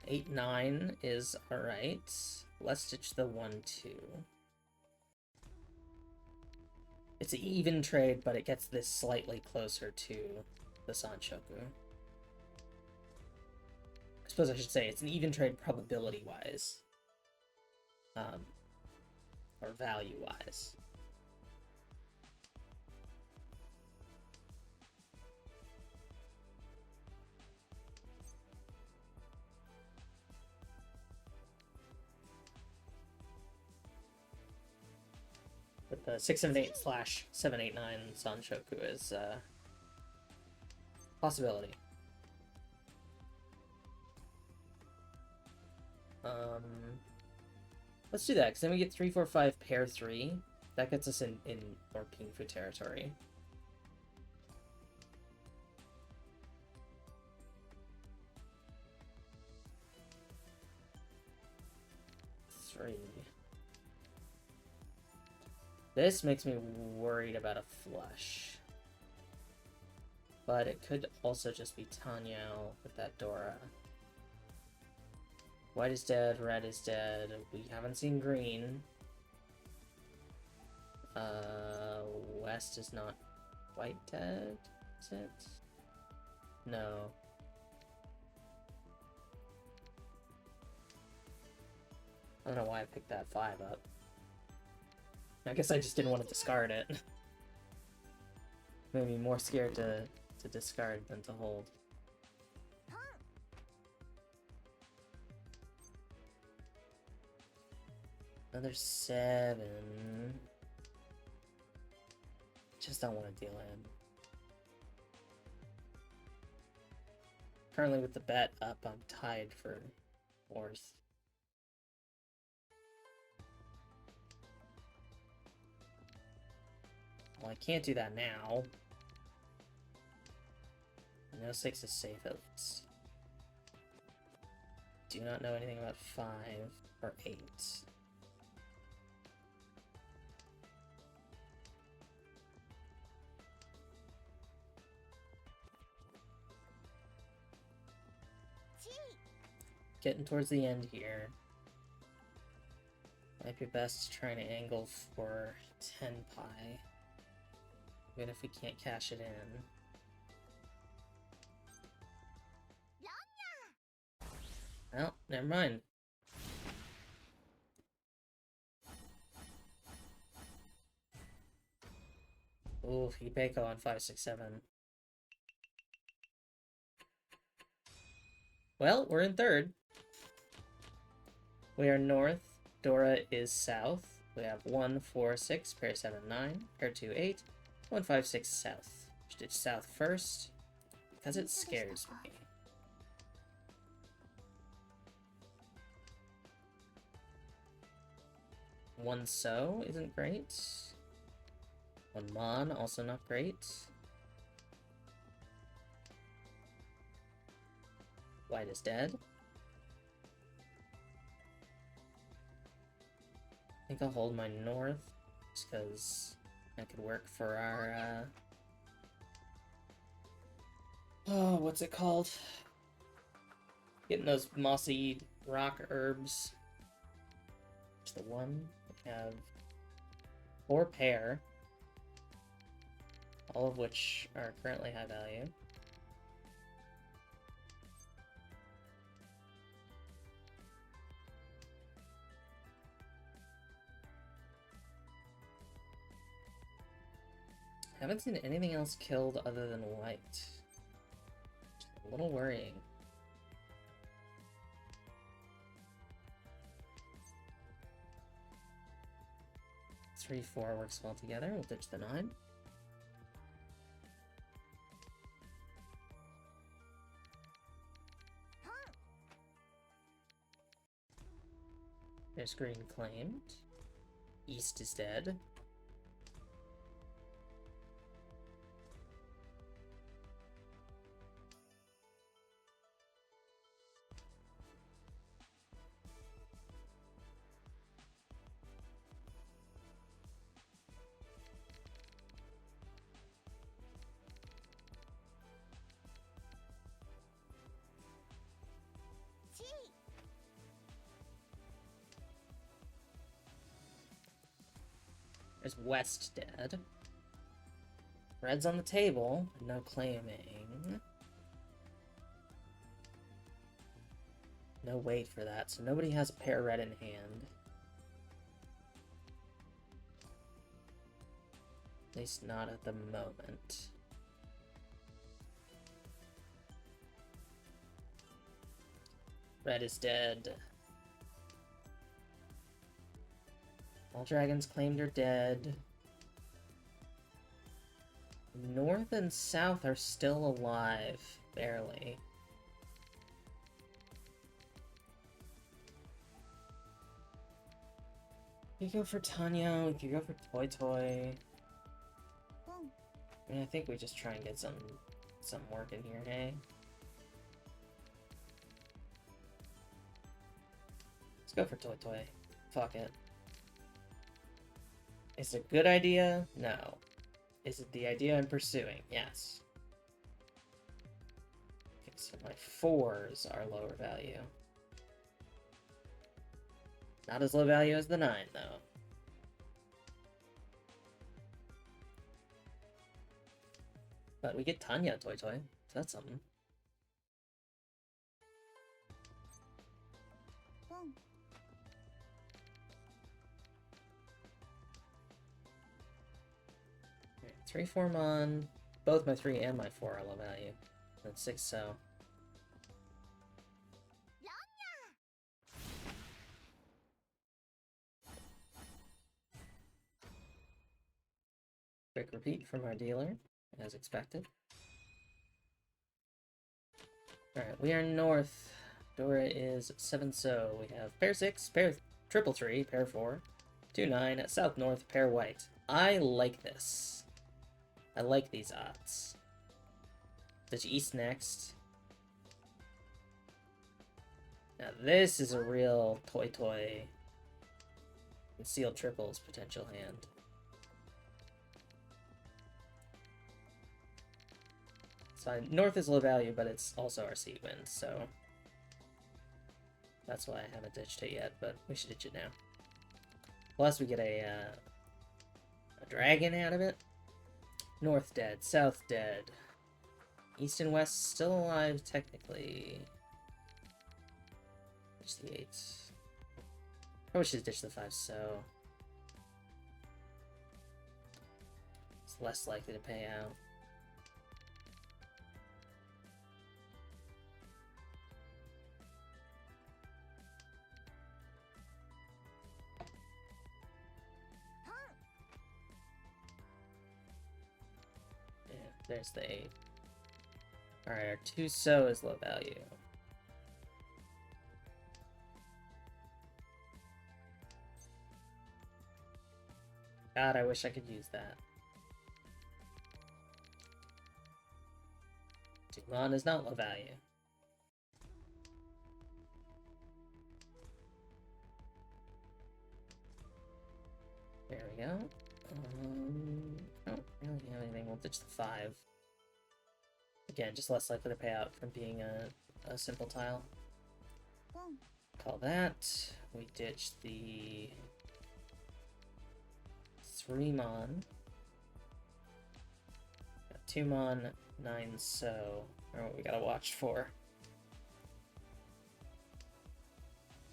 Eight, 9 is alright. Let's ditch the 1, 2. It's an even trade, but it gets this slightly closer to the Sanshoku. I suppose I should say it's an even trade probability-wise. Or value-wise. But the 678 slash 789 Sanshoku is possibility. Let's do that, because then we get 3, 4, 5, pair 3. That gets us in more Pinfu territory. Three. This makes me worried about a flush. But it could also just be Tanyao with that Dora. White is dead, red is dead. We haven't seen green. West is not quite dead, is it? No. I don't know why I picked that 5 up. I guess I just didn't want to discard it. Made me more scared to discard than to hold. Another 7. Just don't want to deal in. Currently with the bet up, I'm tied for 4th. Well, I can't do that now. No 6 is safe at least. Do not know anything about 5 or 8. Getting towards the end here. Might be best trying to angle for 10 pi. Even if we can't cash it in. Well, never mind. Ooh, Hipeko on 5, 6, 7. Well, we're in 3rd. We are north. Dora is south. We have 1, 4, 6, pair 7, 9, pair 2, 8, 1, 5, 6 south. Ditch south first. Because it scares me. One so isn't great. One mon, also not great. White is dead. I think I'll hold my north, just because that could work for our, oh, what's it called? Getting those mossy rock herbs. Just the one. We have 4 pair, all of which are currently high value. Haven't seen anything else killed other than white. A little worrying. Three, 4 works well together. We'll ditch the 9. There's green claimed. East is dead. There's West dead. Red's on the table, no claiming. No wait for that, so nobody has a pair red in hand. At least not at the moment. Red is dead. All dragons claimed are dead. North and south are still alive, barely. We could go for Tanya, we could go for Toy Toy. I mean, I think we just try and get some work in here, hey? Let's go for Toy Toy. Fuck it. Is it a good idea? No. Is it the idea I'm pursuing? Yes. Okay, so my 4s are lower value. Not as low value as the 9, though. But we get Tanya Toy Toy, so that's something. Okay, 3 4 mon. Both my 3 and my 4 are low value. That's 6 so. Quick repeat from our dealer, as expected. Alright, we are north. Dora is 7 so. We have pair 6, pair triple 3, pair 4, 2 9, south north, pair white. I like this. I like these odds. Ditch east next. Now this is a real Toy Toy concealed triples potential hand. So north is low value, but it's also our sea wind, so that's why I haven't ditched it yet, but we should ditch it now. Plus we get a dragon out of it. North dead, south dead. East and west still alive, technically. Ditch the 8. Probably should ditch the 5 so. It's less likely to pay out. There's the 8. Alright, our 2 so is low value. God, I wish I could use that. Dumon is not low value. There we go. I don't really have anything. We'll ditch the 5. Again, just less likely to pay out from being a simple tile. Call that. We ditch the 3 mon. Got 2 mon, 9 so. Or what we gotta watch for.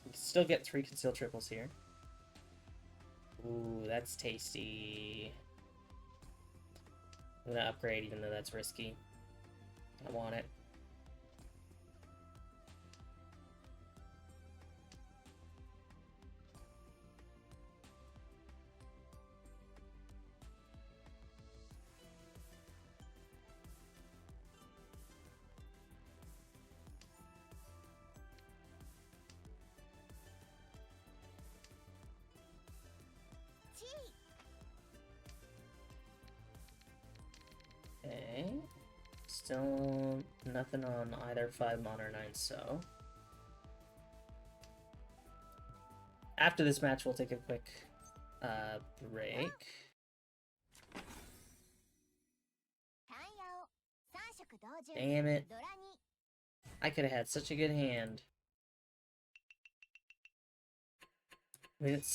We can still get 3 concealed triples here. Ooh, that's tasty. I'm gonna upgrade even though that's risky. I want it. Okay. Still nothing on either 5 mon or 9 so. After this match, we'll take a quick break. Damn it. I could have had such a good hand. I mean, it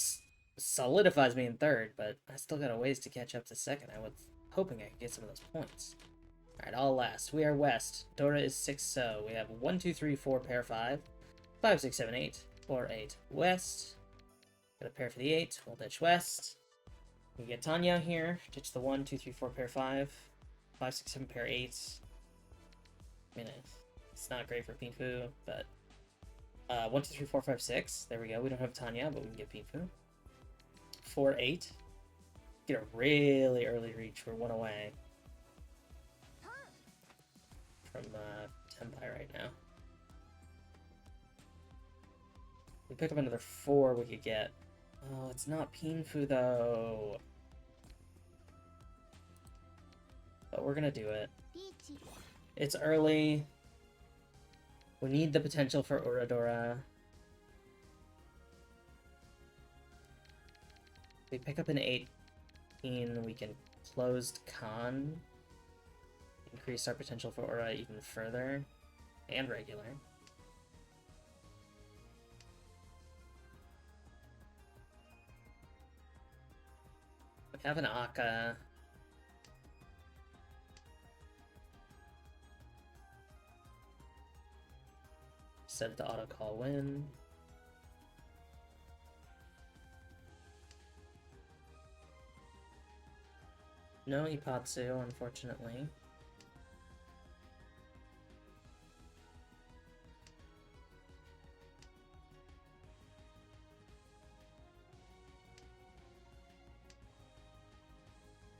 solidifies me in 3rd, but I still got a ways to catch up to 2nd. I was hoping I could get some of those points. Alright, all last. We are west. Dora is 6 so. We have 1, 2, 3, 4, pair 5. 5, 6, 7, 8. 4, 8. West. Got a pair for the 8. We'll ditch west. We get Tanya here. Ditch the 1, 2, 3, 4, pair 5. 5, 6, 7, pair 8. I mean, it's not great for Pinfu, but 1, 2, 3, 4, 5, 6. There we go. We don't have Tanya, but we can get Pinfu. 4, 8. Get a really early reach. We're 1 away from Tenpai right now. We pick up another 4 we could get. Oh, it's not Pinfu though. But we're gonna do it. It's early. We need the potential for Uradora. We pick up an 18, we can closed con. Increase our potential for Aura even further. And regular. We have an Akka. Set it to auto call win. No Ipatsu, unfortunately.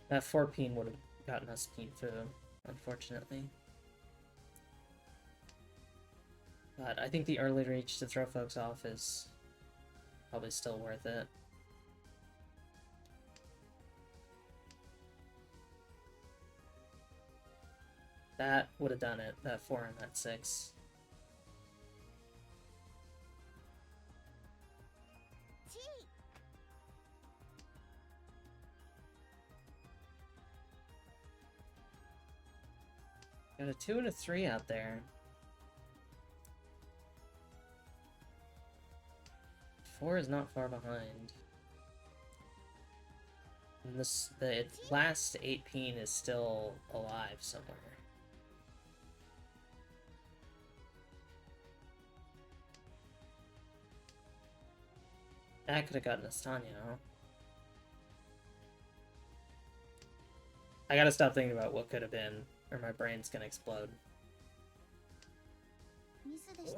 That 4 peen would have gotten us Pinfu, unfortunately. But I think the early reach to throw folks off is probably still worth it. That would have done it, that 4 and that 6. Got a 2 and a 3 out there. 4 is not far behind. And the last 8 peen is still alive somewhere. That could have gotten us Tanya, huh? I gotta stop thinking about what could have been, or my brain's gonna explode.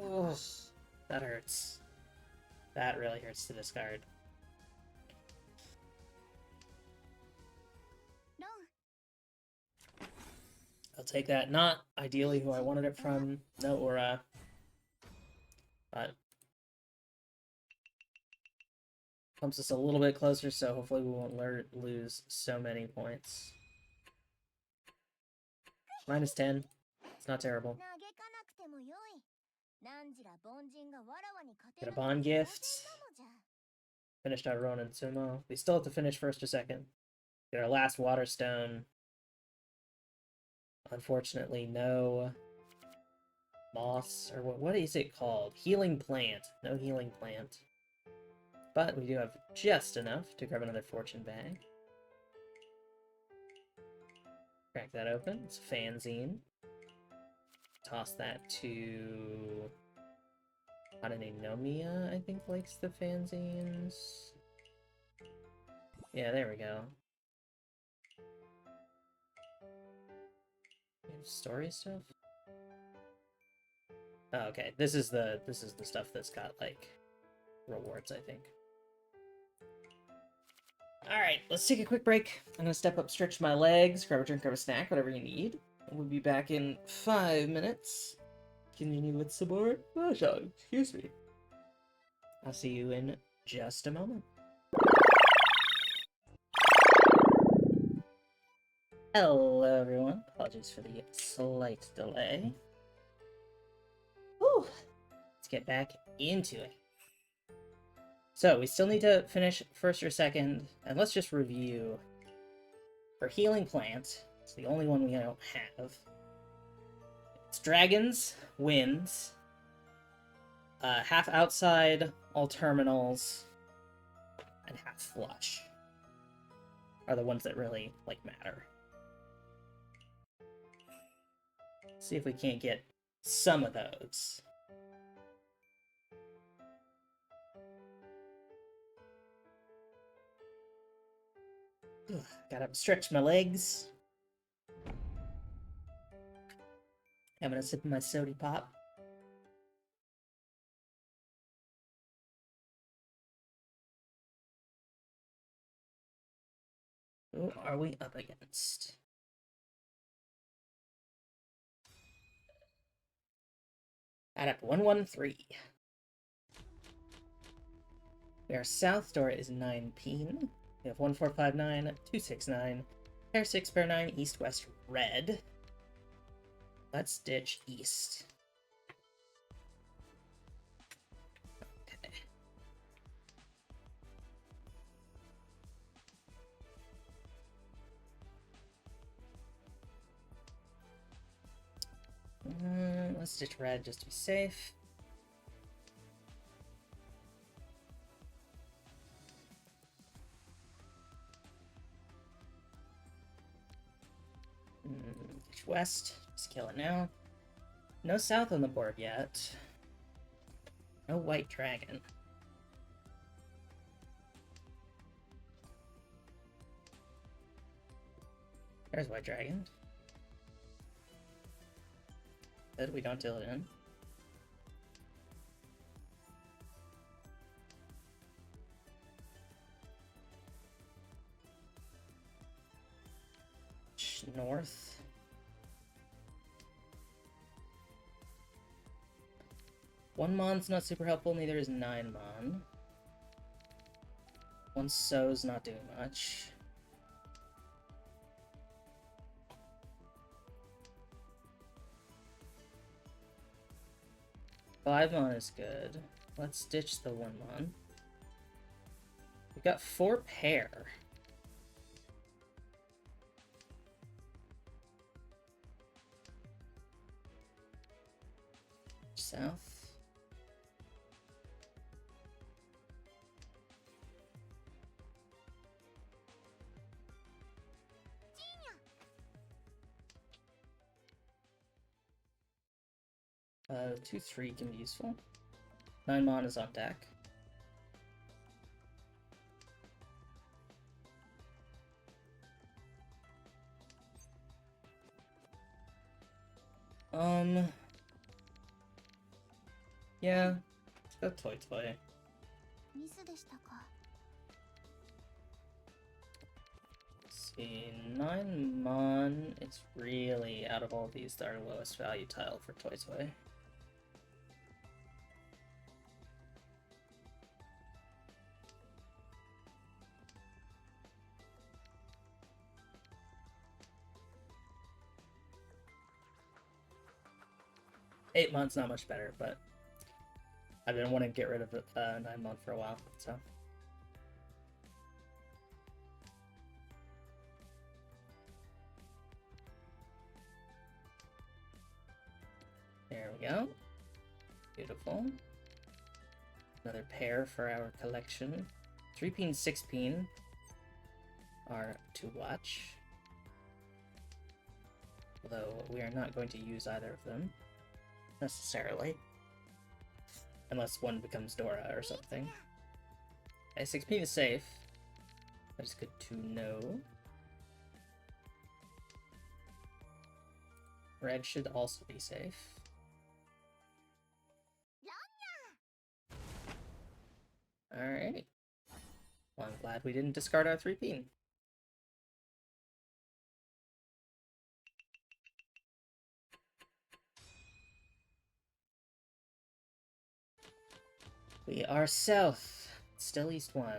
Ugh, that hurts. That really hurts to discard. I'll take that. Not ideally who I wanted it from. No aura. But comes us a little bit closer, so hopefully we won't lose so many points. -10. It's not terrible. Get a bond gift. Finished our Ronin Sumo. We still have to finish first or second. Get our last water stone. Unfortunately, no moss, or what is it called? Healing plant. No healing plant. But we do have just enough to grab another fortune bag. Crack that open. It's a fanzine. Toss that to Nomiya, I think, likes the fanzines. Yeah, there we go. Story stuff? Oh, okay. This is the stuff that's got like rewards, I think. Alright, let's take a quick break. I'm gonna step up, stretch my legs, grab a drink, grab a snack, whatever you need. We'll be back in 5 minutes. Continue with some more Mahjong. Excuse me. I'll see you in just a moment. Hello, everyone. Apologies for the slight delay. Whew. Let's get back into it. So, we still need to finish first or second, and let's just review. For Healing Plant, it's the only one we don't have. It's Dragons, Winds, half Outside, all Terminals, and half Flush are the ones that really, like, matter. See if we can't get some of those. Gotta stretch my legs. I'm gonna sip my soda pop. Who are we up against? Add up 113. Our south door is 9 peen. We have 1459, 269, pair 6, pair 9, east, west, red. Let's ditch east. Okay. Let's ditch red just to be safe. Ditch west. Just kill it now. No south on the board yet. No white dragon. There's white dragon. Good, we don't deal it in. North. One mon's not super helpful, neither is 9 mon. One sow's not doing much. Five mon is good. Let's ditch the 1 mon. We've got 4 pair. South. Uh, 2/3 can be useful. 9 mon is on deck. Yeah, let's go Toy Toy. see, 9 Mon, it's really, out of all these, our lowest value tile for Toy Toy. Eight months, not much better, but I've been wanting to get rid of 9 month for a while, so. There we go. Beautiful. Another pair for our collection. 3-peen, 6-peen are to watch. Although we are not going to use either of them, necessarily. Unless one becomes Dora or something. Okay, 6-peen is safe. That is good to know. Red should also be safe. Alright. Well, I'm glad we didn't discard our 3-peen. We are south. Still east 1.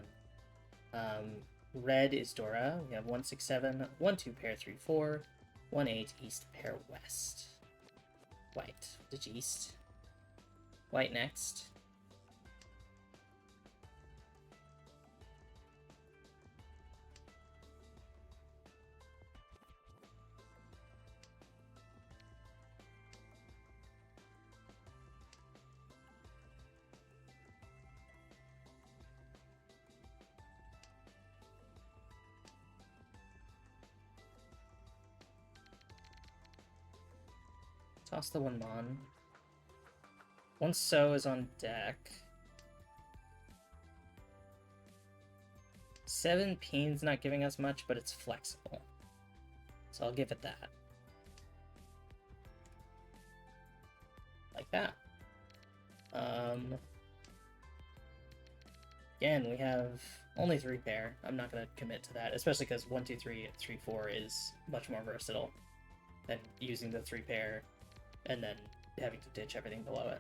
Red is Dora. We have 1, 6, 7, 1, 2, pair 3, 4, 1, 8, east, pair west. White. Which east? White next. Toss the 1 Mon. 1 So is on deck. 7-peen's not giving us much, but it's flexible. So I'll give it that. Like that. Again, we have only 3 pair. I'm not going to commit to that, especially because 1, 2, 3, 3, 4 is much more versatile than using the 3 pair and then having to ditch everything below it.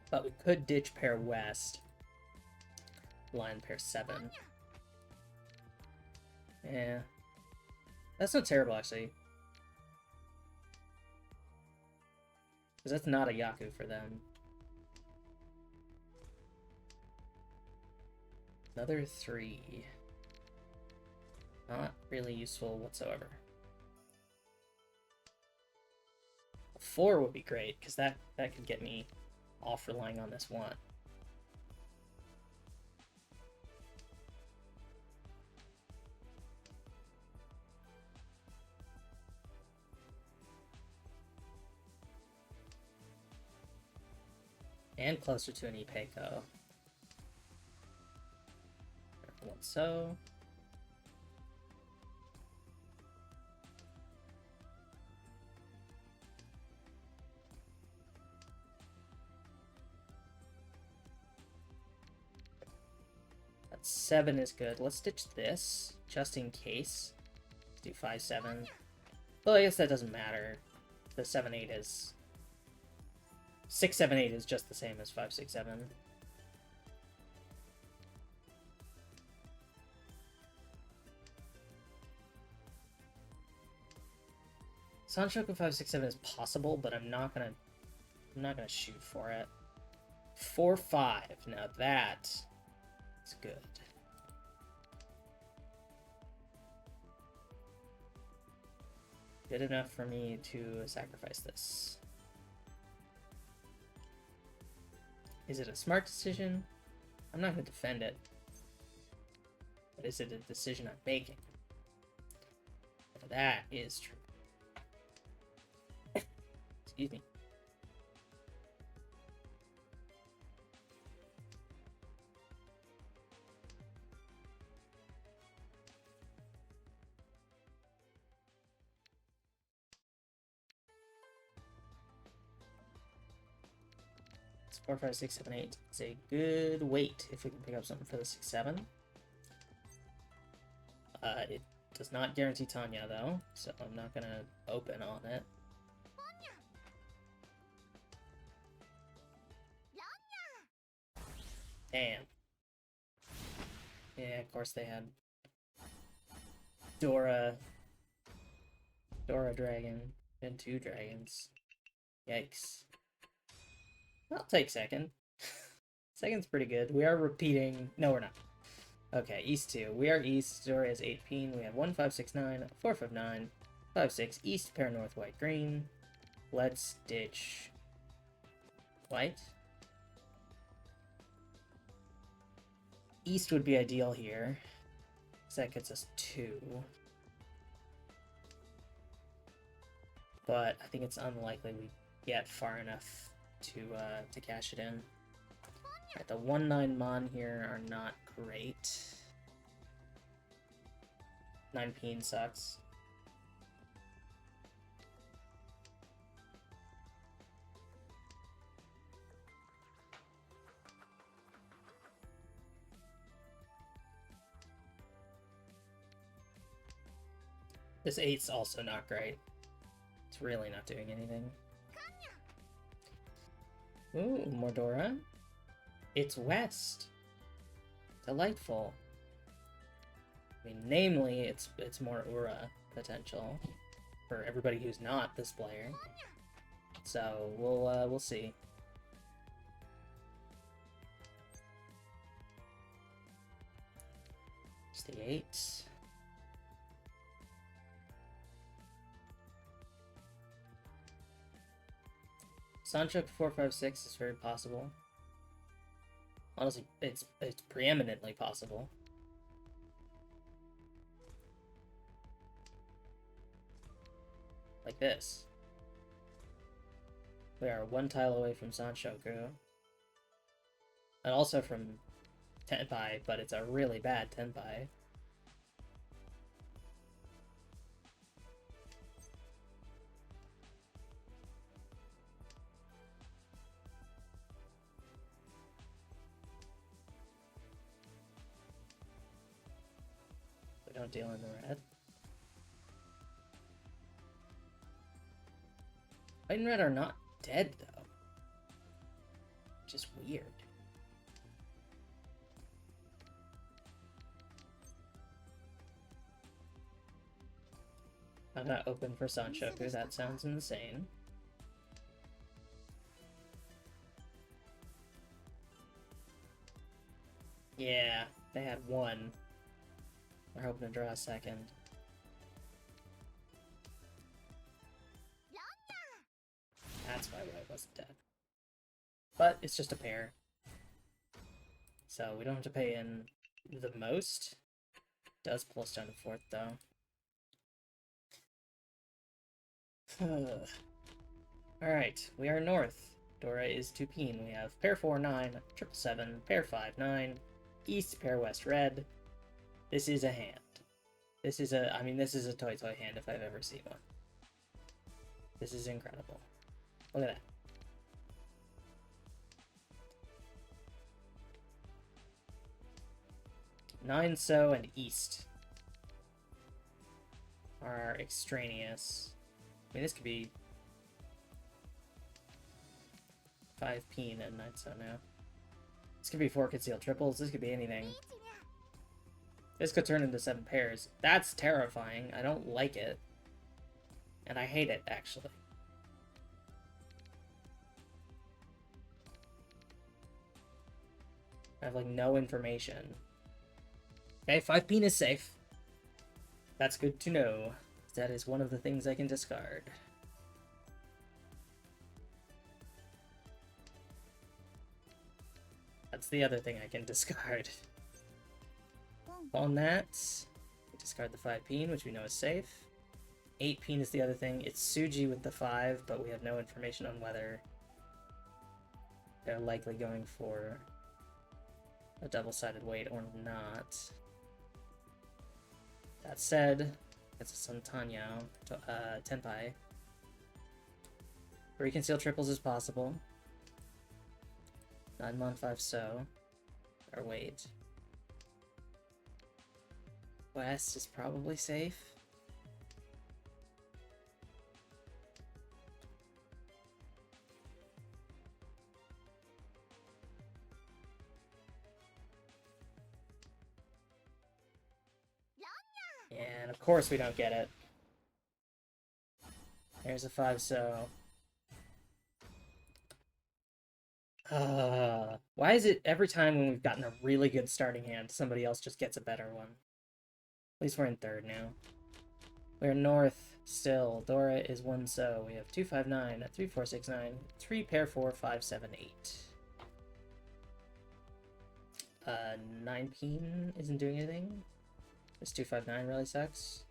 But we could ditch pair west, line pair 7. Yeah. That's not terrible, actually. Because that's not a Yaku for them. Another 3. Not really useful whatsoever. 4 would be great, because that could get me off relying on this 1. And closer to an Ipeco. 1 So. That 7 is good. Let's ditch this, just in case. Let's do 5, 7. Well, I guess that doesn't matter. The 7, 8 is... 6, 7, 8 is just the same as 5, 6, 7. Sanshoku 5, 6, 7 is possible, but I'm not gonna shoot for it. 4, 5. Now that is good. Good enough for me to sacrifice this. Is it a smart decision? I'm not going to defend it. But is it a decision I'm making? That is true. Excuse me. It's 4, 5, 6, 7, 8. It's a good weight if we can pick up something for the 6, 7. It does not guarantee Tanya, though, so I'm not gonna open on it. Damn. Yeah, of course they had Dora Dragon, and 2 dragons. Yikes. I'll take second. Second's pretty good. We are repeating. No, we're not. Okay, East 2. We are East. Dora is 8 peen. We have 1, 5, 6, 9, 4, 5, 9, 5, 6. East, pair north, white, green. Let's ditch white. East would be ideal here, because that gets us 2. But I think it's unlikely we get far enough to cash it in. Alright, the 1-9 Mon here are not great. 9 peen sucks. This 8's also not great. It's really not doing anything. Ooh, Mordora. It's west. Delightful. I mean, namely, it's more Ura potential for everybody who's not this player. So we'll see. It's the 8. Sancho 4, 5, 6 is very possible. Honestly, it's preeminently possible. Like this. We are 1 tile away from Sanshoku. And also from Tenpai, but it's a really bad Tenpai. We don't deal in the red. White and red are not dead, though. Which is weird. I'm not open for Sanshoku, that sounds insane. Yeah, they had 1. We're hoping to draw a second. That's why white wasn't dead. But it's just a pair. So we don't have to pay in the most. Does pull us down to 4th, though. Alright, we are north. Dora is 2 peen. We have pair 4, 9, triple 7, pair 5, 9, east, pair west, red. This is a hand. This is a, I mean, this is a toy hand if I've ever seen one. This is incredible. Look at that. Nine so and east are extraneous. I mean, this could be 5 peen and 9 so now. This could be 4 concealed triples. This could be anything. This could turn into 7 pairs. That's terrifying. I don't like it. And I hate it, actually. I have, like, no information. Okay, 5 peen is safe. That's good to know. That is one of the things I can discard. That's the other thing I can discard. On that, we discard the 5 peen, which we know is safe. 8 peen is the other thing. It's Suji with the 5, but we have no information on whether they're likely going for a double-sided weight or not. That said, it's a Santanyao, Tenpai. 3 concealed triples is possible. 9 Mon 5 so. Or wait. West is probably safe. And of course we don't get it. There's a 5, so... why is it every time when we've gotten a really good starting hand, somebody else just gets a better one? At least we're in third now. We're north still. Dora is 1, so we have 2, 5, 9, 3, 4, 6, 9, 3, pair 4, 5, 7, 8. 9 peen isn't doing anything. This 2, 5, 9 really sucks.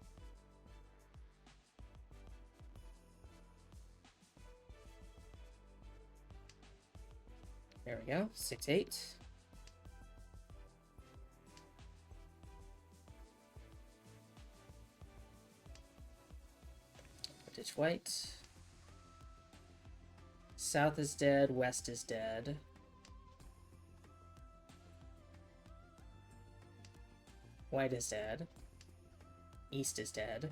There we go. 6, 8. Ditch white. South is dead. West is dead. White is dead. East is dead.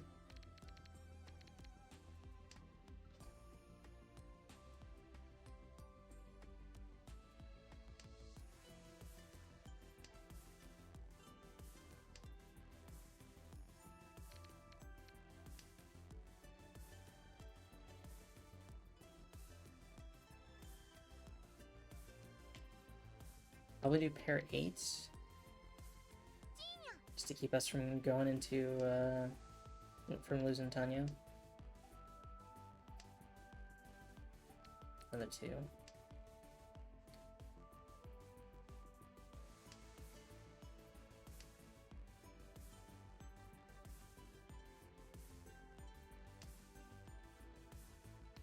Probably do pair 8s. Just to keep us from going into, from losing Tanya. Another 2.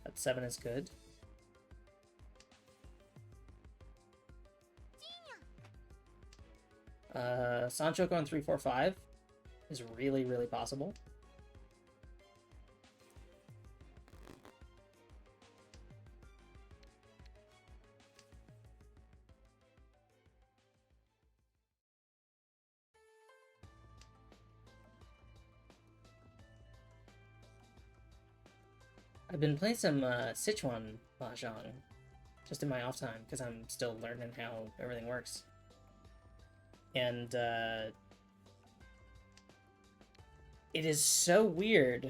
That 7 is good. Sancho going 3, 4, 5 is really, really possible. I've been playing some Sichuan Mahjong just in my off time because I'm still learning how everything works. And it is so weird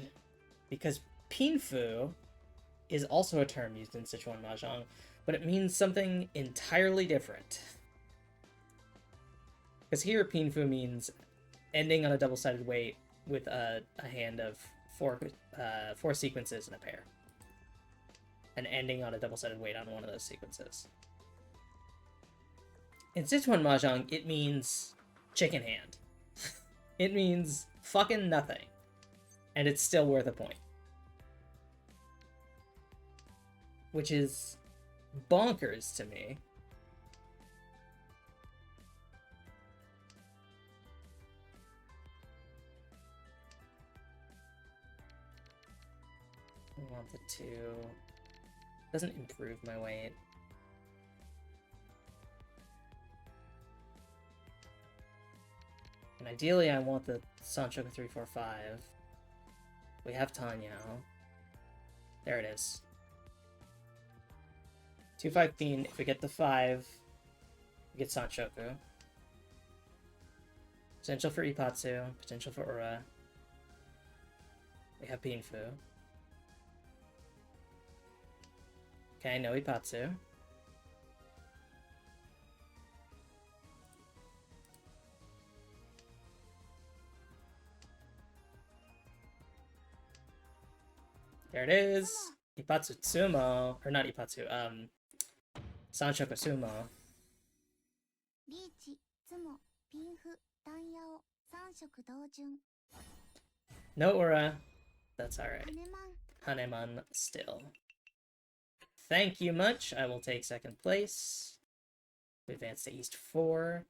because Pinfu is also a term used in Sichuan Mahjong, but it means something entirely different. Because here Pinfu means ending on a double-sided weight with a hand of 4 sequences in a pair. And ending on a double-sided weight on one of those sequences. In Sichuan Mahjong, it means chicken hand. It means fucking nothing. And it's still worth a point. Which is bonkers to me. I want the 2. Doesn't improve my weight. And ideally, I want the Sancho 3, 4, 5. We have Tanya. There it is. 2, 5 Bean. If we get the 5, we get Sanchoku. Potential for Ipatsu. Potential for Ura. We have Pinfu. Okay, no Ipatsu. There it is! Ipatsu Tsumo. Or not Ipatsu, Sanchoku Sumo. No Ura. That's alright. Haneman still. Thank you much. I will take second place. We advance to East 4.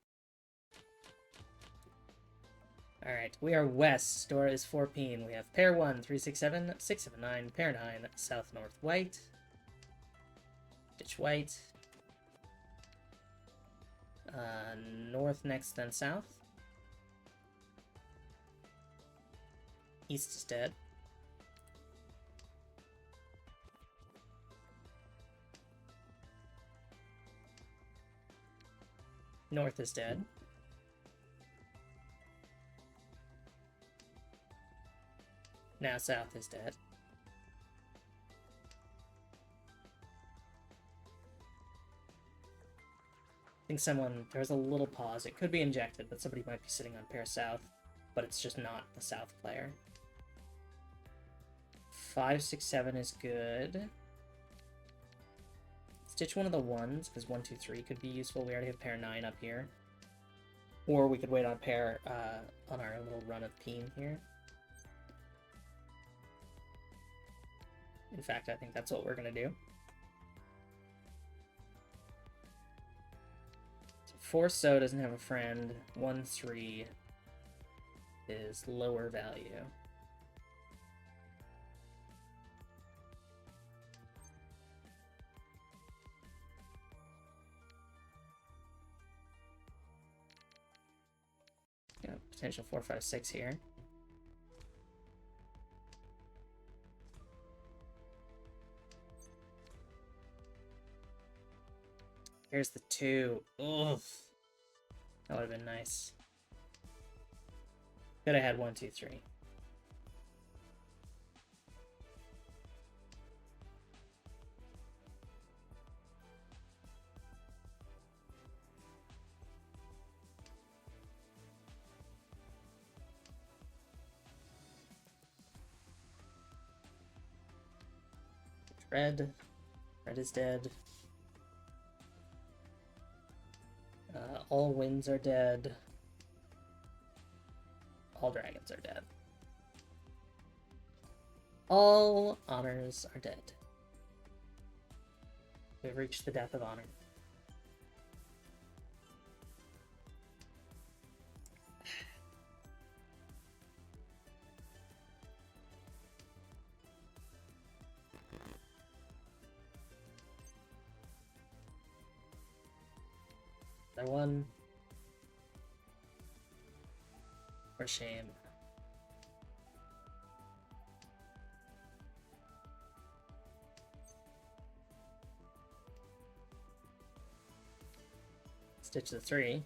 Alright, we are west. Dora is 4 peen. We have pair 1, 3, 6, 7, 6, 7, 9, pair 9, south, north, white. Ditch white. North next, then south. East is dead. North is dead. Now South is dead. I think there was a little pause. It could be injected, but somebody might be sitting on pair South, but it's just not the South player. 5, 6, 7 is good. Stitch one of the ones, because 1, 2, 3 could be useful. We already have pair 9 up here. Or we could wait on pair, on our little run of peen here. In fact, I think that's what we're going to do. So 4 so doesn't have a friend. 1, 3 is lower value. Got potential 4, 5, 6 here. Here's the 2. Ugh. That would have been nice. Could have had 1, 2, 3. Red. Red is dead. All winds are dead. All dragons are dead. All honors are dead. We've reached the death of honor. Another one. For shame. Stitch the 3.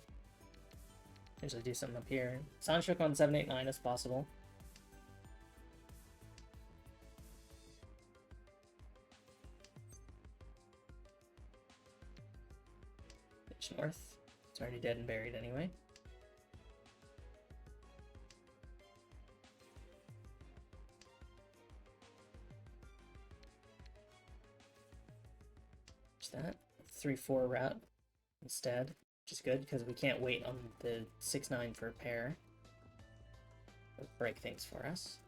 Usually do something up here. Sanshok on 7, 8, 9 is possible. Stitch north. It's already dead and buried anyway. That 3-4 route instead, which is good because we can't wait on the 6-9 for a pair. It'll break things for us.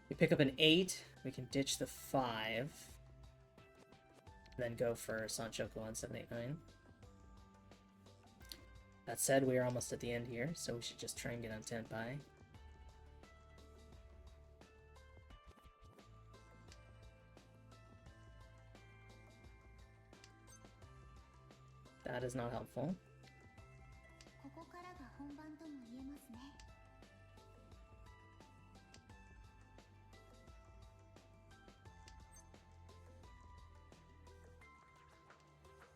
We pick up an 8, we can ditch the 5, then go for Sanchoku on 7, 8, 9. That said, we are almost at the end here, so we should just try and get on 10 by. That is not helpful.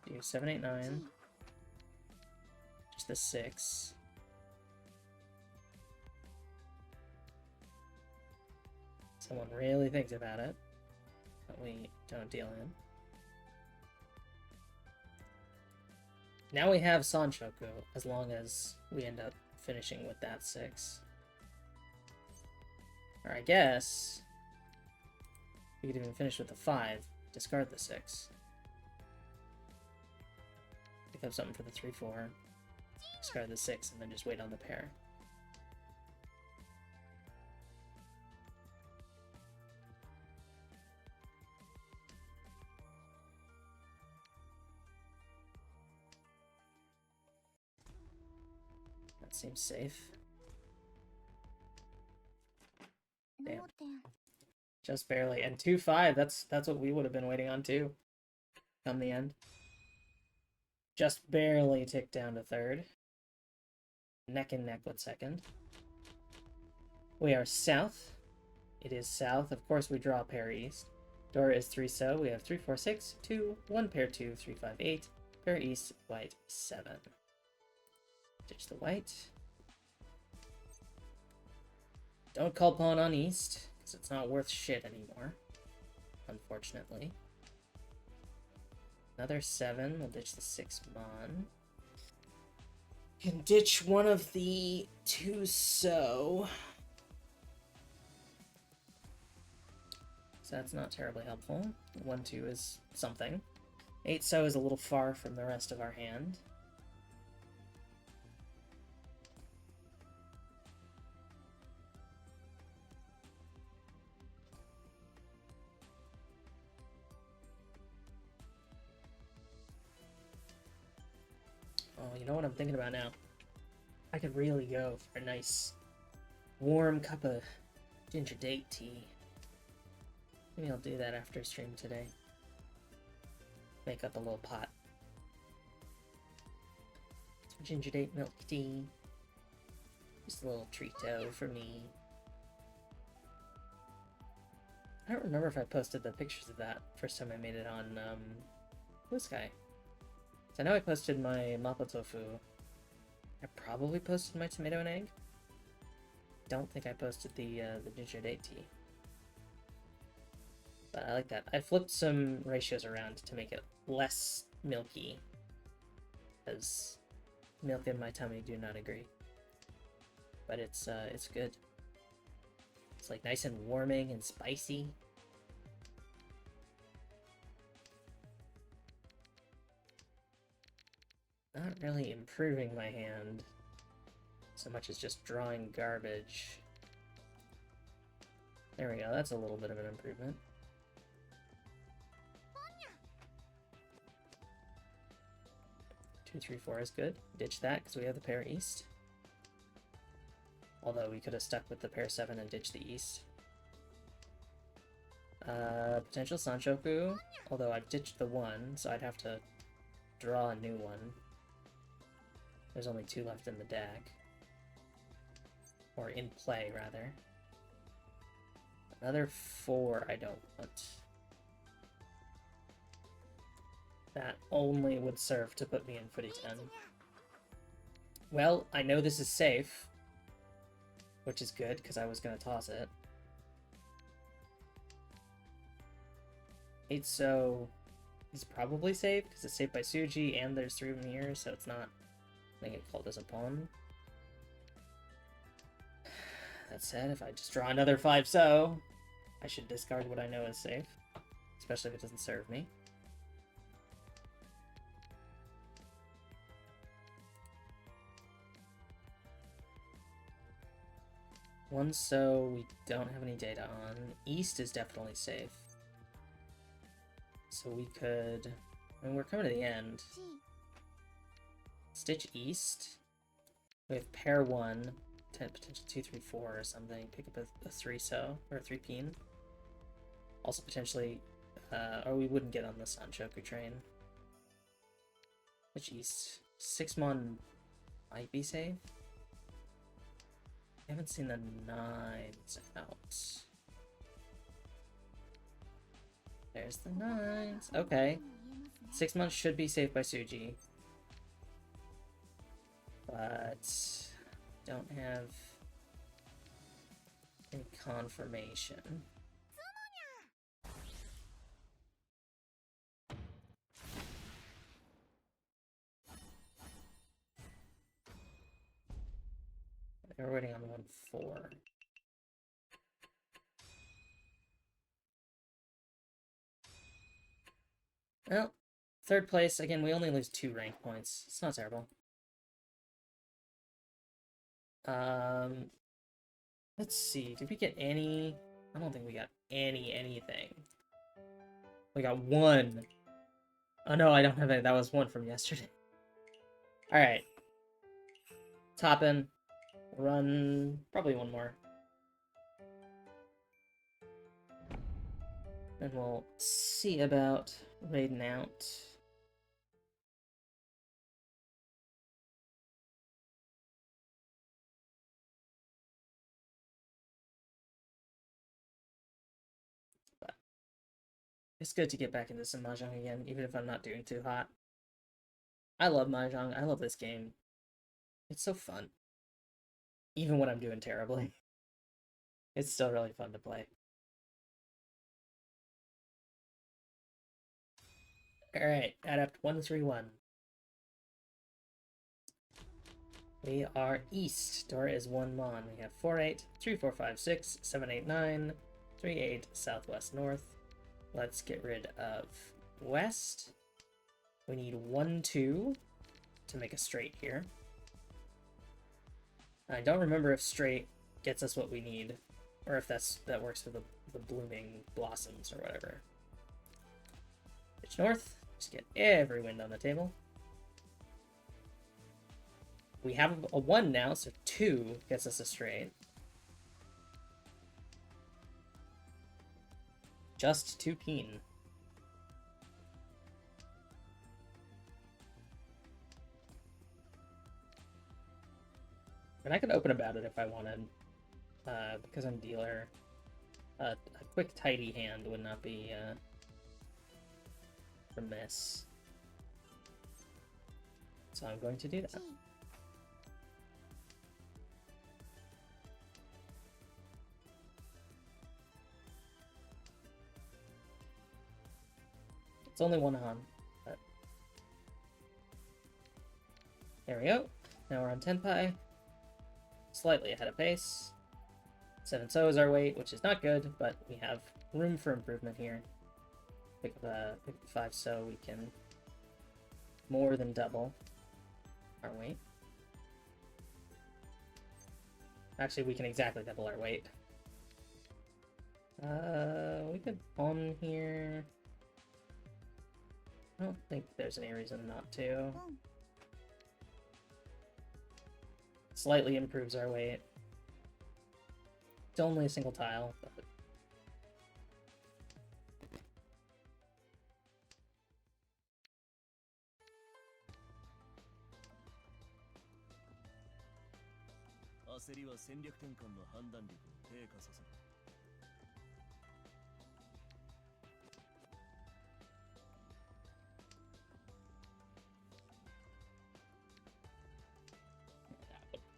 Do 7, 8, 9. Just the 6. Someone really thinks about it, but we don't deal in. Now we have Sanchoku, as long as we end up finishing with that 6. Or I guess we could even finish with the 5, discard the 6. Pick up something for the 3-4, discard the 6, and then just wait on the pair. Seems safe. Damn. Just barely. And 2-5, that's what we would have been waiting on too. Come the end. Just barely ticked down to 3rd. Neck and neck with 2nd. We are south. It is south. Of course, we draw a pair east. Door is 3 so. We have 3, 4, 6, 2, 1 pair 2, 3, 5, 8. Pair east, white 7. Ditch the white. Don't call pawn on east, because it's not worth shit anymore. Unfortunately. Another 7. We'll ditch the 6 mon. Can ditch one of the 2 so. So that's not terribly helpful. 1, 2 is something. 8 so is a little far from the rest of our hand. Oh, you know what I'm thinking about now? I could really go for a nice warm cup of ginger date tea. Maybe I'll do that after stream today. Make up a little pot. Some ginger date milk tea. Just a little treat-o for me. I don't remember if I posted the pictures of that first time I made it on Blue Sky. So I know I posted my mapo tofu. I probably posted my tomato and egg. Don't think I posted the ginger date tea. But I like that. I flipped some ratios around to make it less milky, because milk and my tummy do not agree. But it's good. It's like nice and warming and spicy. Not really improving my hand so much as just drawing garbage. There we go, that's a little bit of an improvement. Two, 3, 4 is good. Ditch that because we have the pair east. Although we could have stuck with the pair 7 and ditched the east. Potential Sanchoku, although I've ditched the 1, so I'd have to draw a new one. There's only 2 left in the deck. Or in play, rather. Another 4 I don't want. That only would serve to put me in footy 10. Well, I know this is safe, which is good, because I was going to toss it. 8 so is probably safe, because it's safe by Suji, and there's 3 of them here, so it's not going to get called as a pawn. That said, if I just draw another 5 so, I should discard what I know is safe, especially if it doesn't serve me. One so we don't have any data on. East is definitely safe. So we could... I mean, we're coming to the end. Stitch east. We have pair 1. Potential 2, 3, 4 or something. Pick up a 3 so, or a 3 peen. Also potentially... or we wouldn't get on the Sanchoku train. Stitch east. 6 mon might be safe. I haven't seen the 9s out. There's the 9s. Okay. 6 months should be safe by Suji. But don't have any confirmation. We're waiting on 1-4. Well, 3rd place. Again, we only lose 2 rank points. It's not terrible. Let's see. Did we get any? I don't think we got anything. We got 1. Oh no, I don't have any. That was 1 from yesterday. Alright. Toppin. Run probably 1 more. And we'll see about raiding out. It's good to get back into some Mahjong again, even if I'm not doing too hot. I love Mahjong. I love this game. It's so fun. Even when I'm doing terribly. It's still really fun to play. Alright, Adept 131. We are east. Dora is 1 mon. We have 4-8, 3-4-5-6, 7-8-9, 3-8, southwest north. Let's get rid of west. We need 1-2 to make a straight here. I don't remember if straight gets us what we need, or if that works for the blooming blossoms or whatever. Pitch north. Just get every wind on the table. We have a 1 now, so 2 gets us a straight. Just 2 keen. And I could open about it if I wanted, because I'm dealer. A quick tidy hand would not be remiss. So I'm going to do that. It's only 1 on, but there we go. Now we're on Tenpai. Slightly ahead of pace. 7-so is our weight, which is not good, but we have room for improvement here. Pick up 5-so, we can more than double our weight. Actually, we can exactly double our weight. We could pawn here. I don't think there's any reason not to. Slightly improves our weight. It's only a single tile, but...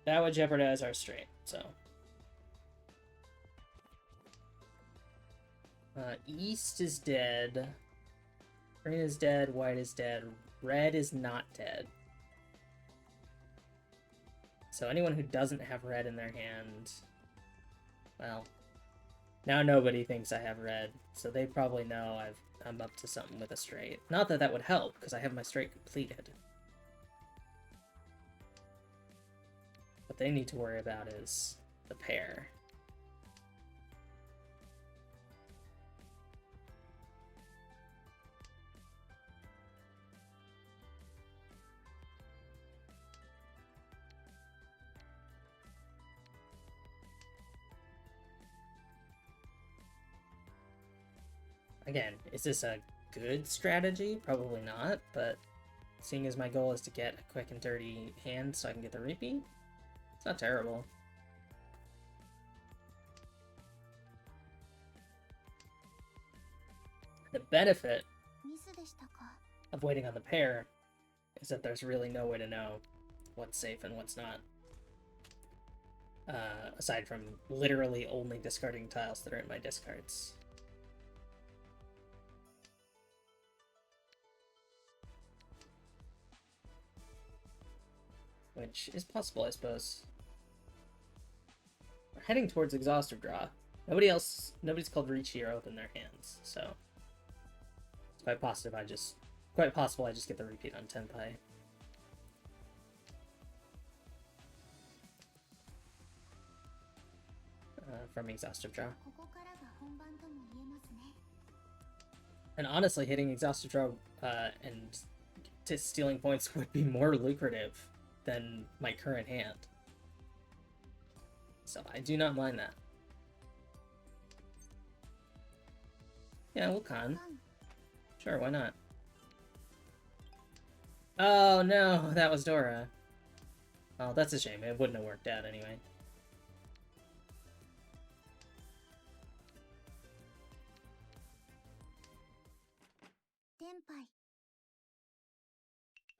that would jeopardize our straight, so... East is dead. Green is dead, white is dead, red is not dead. So anyone who doesn't have red in their hand... Well, now nobody thinks I have red, so they probably know I'm up to something with a straight. Not that that would help, because I have my straight completed. What they need to worry about is the pair. Again, is this a good strategy? Probably not, but seeing as my goal is to get a quick and dirty hand so I can get the repeat, it's not terrible. The benefit of waiting on the pair is that there's really no way to know what's safe and what's not. Aside from literally only discarding tiles that are in my discards. Which is possible, I suppose. We're heading towards Exhaustive Draw. Nobody's called Reach here open their hands, so it's quite possible I just get the repeat on Tenpai. From Exhaustive Draw. And honestly, hitting Exhaustive Draw and stealing points would be more lucrative than my current hand. So I do not mind that. Yeah, we'll con. Sure, why not? Oh no, that was Dora. Oh, that's a shame. It wouldn't have worked out anyway.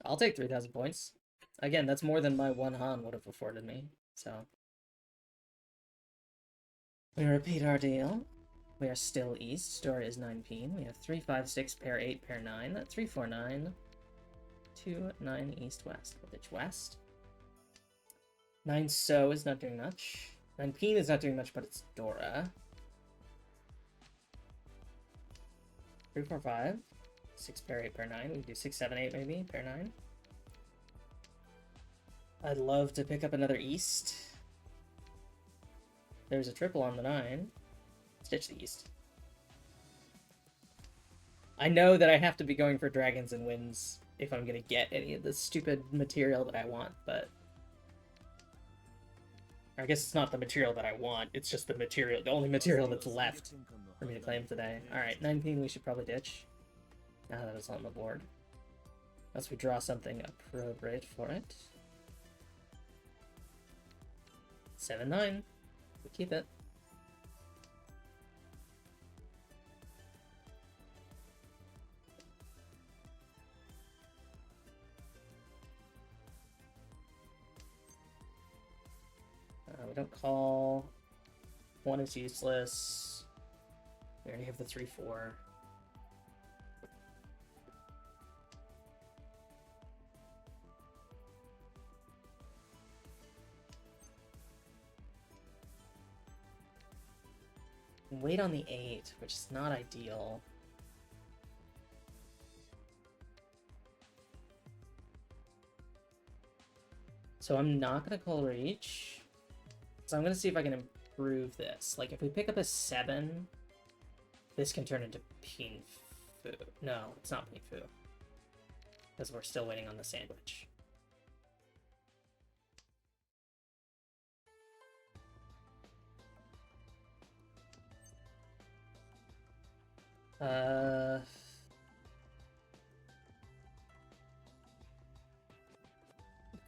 I'll take 3,000 points. Again, that's more than my one Han would have afforded me, so. We repeat our deal. We are still east. Door is 9p. We have 3, 5, 6, pair 8, pair 9. 3, 4, 9. 2, 9, east, west. Which west? 9 so is not doing much. 9p is not doing much, but it's Dora. 3, 4, 5. 6, pair 8, pair 9. We can do 6, 7, 8 maybe, pair 9. I'd love to pick up another east. There's a triple on the 9. Stitch the east. I know that I have to be going for dragons and winds if I'm gonna get any of the stupid material that I want, but... I guess it's not the material that I want, it's just the only material that's left for me to claim today. Alright, 19 we should probably ditch. Now that it's on the board. Unless we draw something appropriate for it. 7-9. We keep it. We don't call. 1 is useless. We already have the 3-4. Wait on the 8, which is not ideal. So I'm not going to call Reach. So I'm going to see if I can improve this. Like, if we pick up a 7, this can turn into Ping Fu. No, it's not Ping Fu. Because we're still waiting on the sandwich.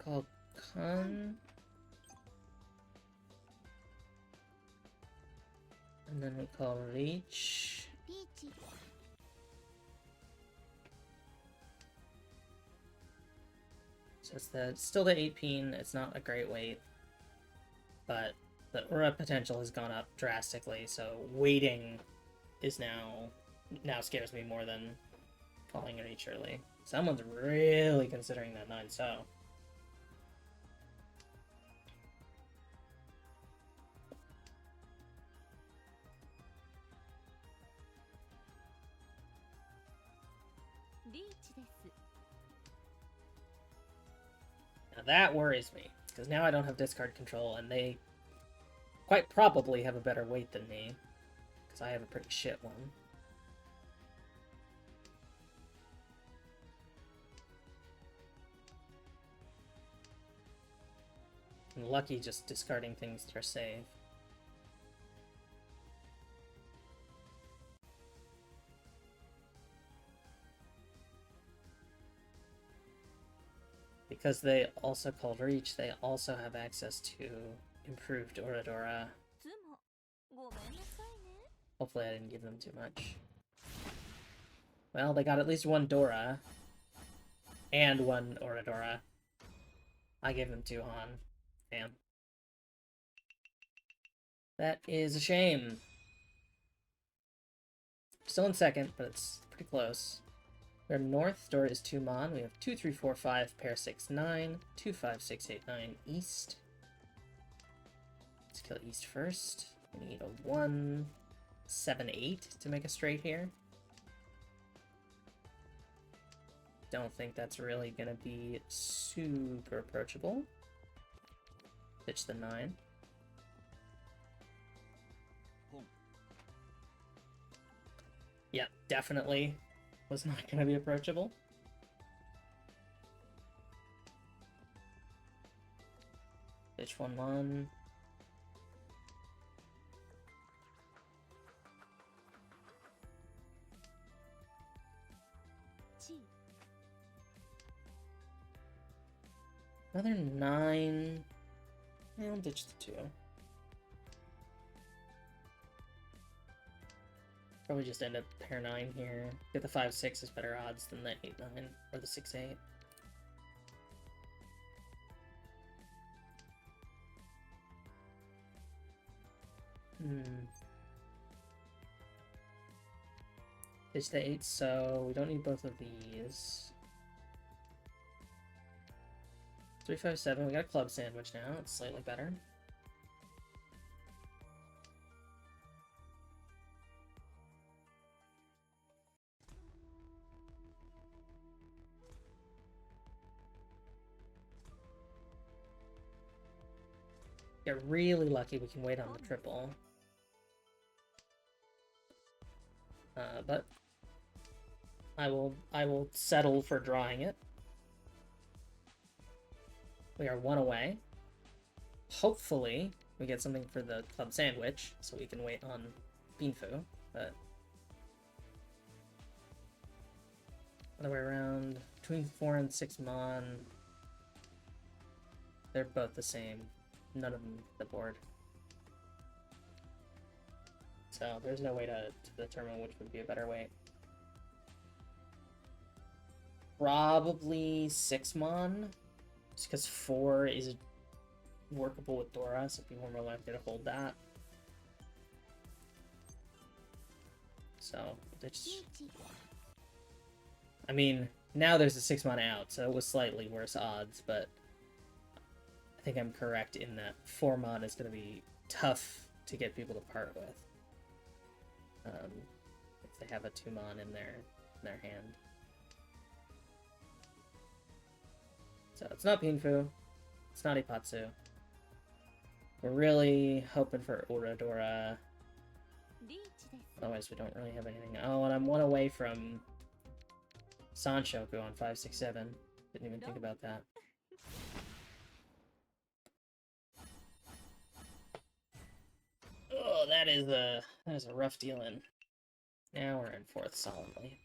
Call Kun. And then we call Reach. So it's still the 8-peen, it's not a great weight. But the Ura potential has gone up drastically, so waiting is now scares me more than calling Reach early. Someone's really considering that 9 so. Now that worries me, because now I don't have discard control, and they quite probably have a better weight than me, because I have a pretty shit one. And Lucky just discarding things that are safe. Because they also called Reach, they also have access to improved Oradora. Hopefully I didn't give them too much. Well, they got at least 1 Dora. And 1 Oradora. I gave them 2 Han. Damn. That is a shame. Still in second, but it's pretty close. We're north, door is 2 Mon. We have 2, 3, 4, 5, pair 6, 9. 2, 5, 6, 8, 9, east. Let's kill east first. We need a 1, 7, 8 to make a straight here. Don't think that's really gonna be super approachable. Pitch the 9. Yeah, definitely was not going to be approachable. Pitch 1-1. Another 9. I'll ditch the 2. Probably just end up pair 9 here. Get the 5-6 is better odds than the 8-9 or the 6-8. Ditch the 8, so we don't need both of these. 357, we got a club sandwich now, it's slightly better. Get really lucky, we can wait on the triple. But I will settle for drawing it. We are 1 away. Hopefully, we get something for the club sandwich, so we can wait on Bean Fu, but other way around, between 4 and 6 mon, they're both the same. None of them the board. So there's no way to determine which would be a better weight. Probably 6 mon, just because 4 is workable with Dora, so people are more likely to hold that. So, I mean, now there's a 6 mon out, so it was slightly worse odds, but I think I'm correct in that 4 mon is going to be tough to get people to part with. If they have a 2 mon in their hand. So it's not Pinfu, it's not Ipatsu. We're really hoping for Uradora. Otherwise we don't really have anything. Oh, and I'm 1 away from Sanshoku on 567. Didn't even think about that. Oh, that is a rough dealing. Now we're in 4th solidly.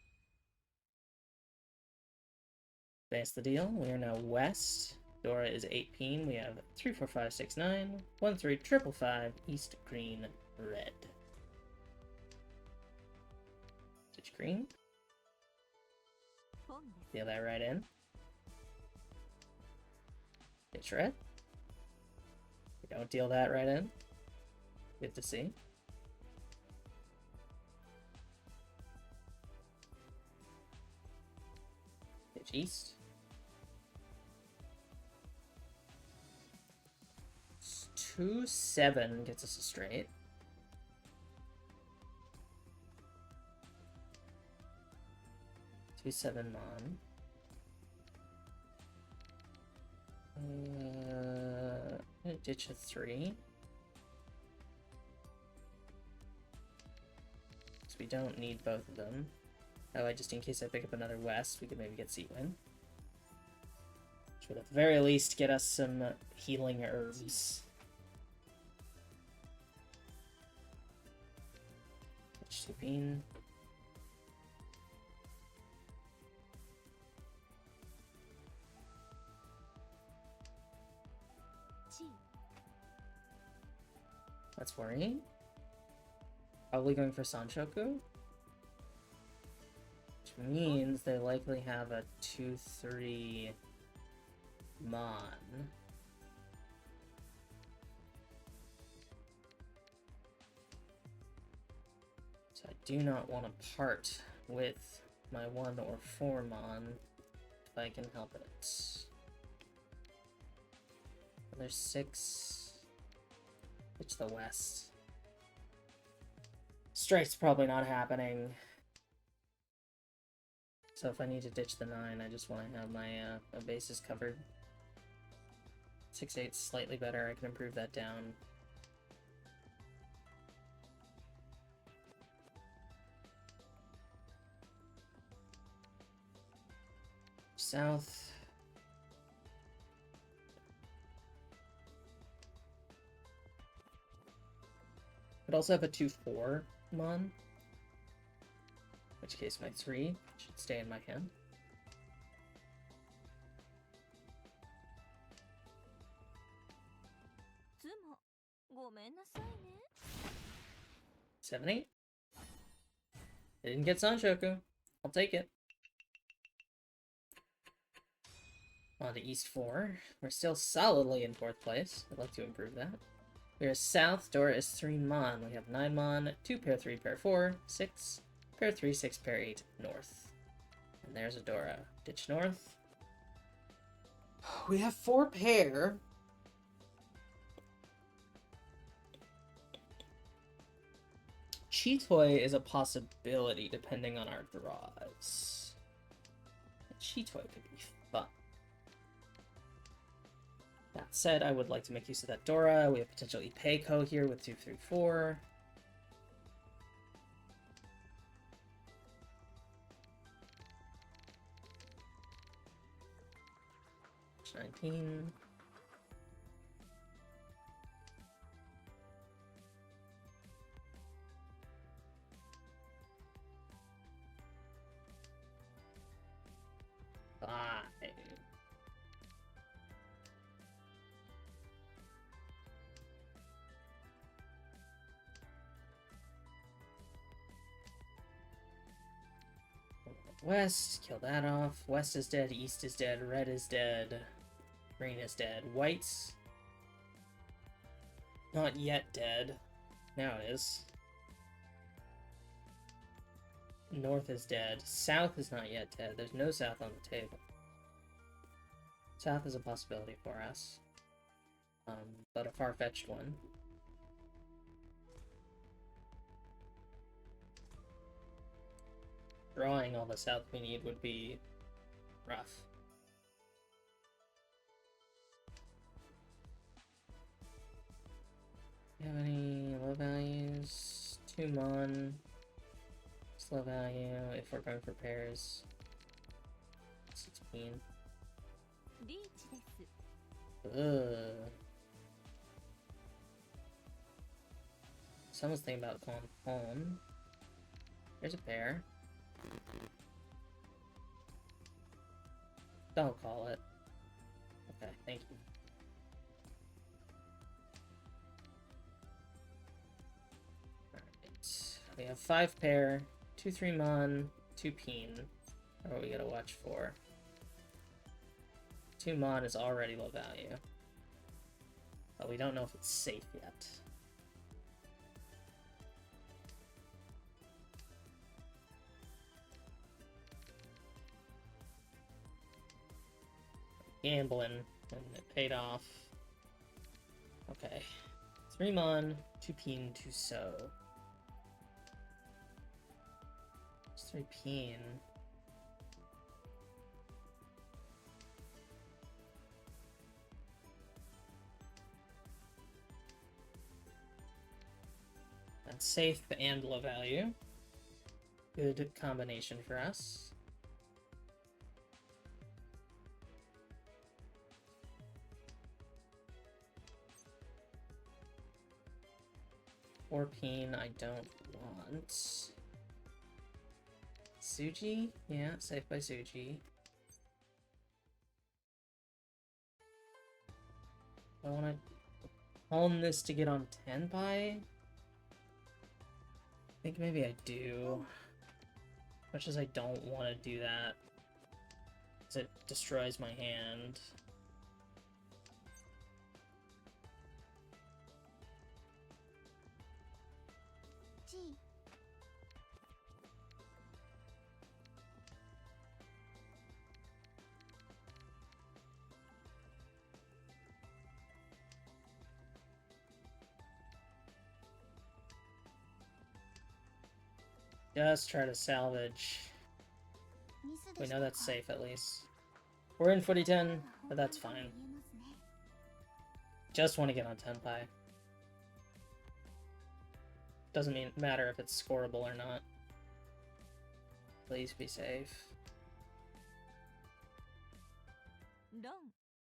Advance the deal. We are now west. Dora is 8 peen. We have 3, 4, 5, 6, 9, 1, 3, triple 5, east, green, red. Ditch green. Deal that right in. Ditch red. We don't deal that right in. Good to see. Ditch east. 2-7 gets us a straight. Two 7 mon. I'm gonna ditch a 3. So we don't need both of them. That way, just in case I pick up another west, we could maybe get Seawin. Which would at the very least get us some healing herbs. Bean. That's worrying. Probably going for Sanshoku. Which means they likely have a 2-3 mon. So I do not want to part with my 1 or 4 mon if I can help it. There's 6. Ditch the west. Strike's probably not happening. So if I need to ditch the 9, I just want to have my bases covered. 6-8's slightly better. I can improve that down. South. Could also have a 2-4 mon. In which case my 3 should stay in my hand. Seven, 8. I didn't get Sanshoku. I'll take it. On to East 4. We're still solidly in 4th place. I'd like to improve that. We are south. Dora is 3 mon. We have 9 mon, 2 pair 3, pair 4, 6, pair 3, 6, pair 8, north. And there's a Dora. Ditch north. We have 4 pair. Cheetoy is a possibility depending on our draws. Cheetoy could be fun. That said, I would like to make use of that Dora. We have potential Ipeiko here with 2, 3, 4. 19. West, kill that off. West is dead, east is dead, red is dead, green is dead. White's not yet dead. Now it is. North is dead. South is not yet dead. There's no south on the table. South is a possibility for us. But a far-fetched one. Drawing all the south we need would be rough. Do you have any low values? 2 mon. Slow value if we're going for pairs. 16. Ugh. Someone's thinking about going home. There's a pair. Don't call it. Okay, thank you. Alright. We have 5 pair, 2 3 mon, 2 peen. What we gotta watch for? 2 mon is already low value. But we don't know if it's safe yet. Gambling, and it paid off. Okay. 3 mon, 2 peen, 2 so. It's 3 peen. That's safe and low value. Good combination for us. Or peen, I don't want. Suji? Yeah, safe by Suji. I want to hone this to get on Tenpai? I think maybe I do. Much as I don't want to do that. Because it destroys my hand. Just try to salvage. We know that's safe at least. We're in footy 10, but that's fine. Just want to get on Tenpai. Doesn't matter if it's scoreable or not. Please be safe. Of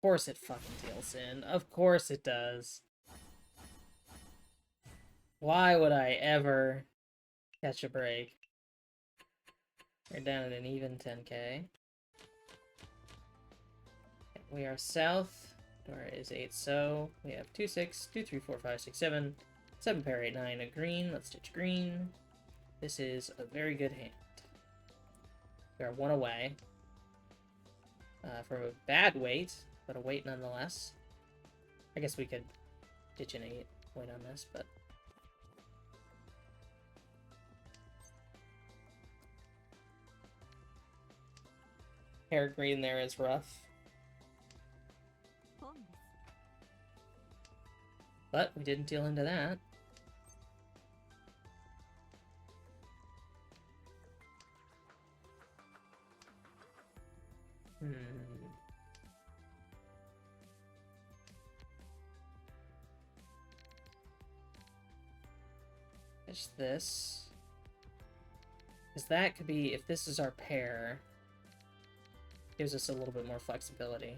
course it fucking deals in. Of course it does. Why would I ever catch a break? We're down at an even 10k. We are south. Where is 8 so? We have 2 6, 2 3 4 5 6 7, 7 pair 8 9, a green. Let's ditch green. This is a very good hand. We are 1 away. From a bad weight, but a weight nonetheless. I guess we could ditch an 8. wait on this, but... Hair green there is rough. But we didn't deal into that. It's this. Because that could be, if this is our pair, gives us a little bit more flexibility.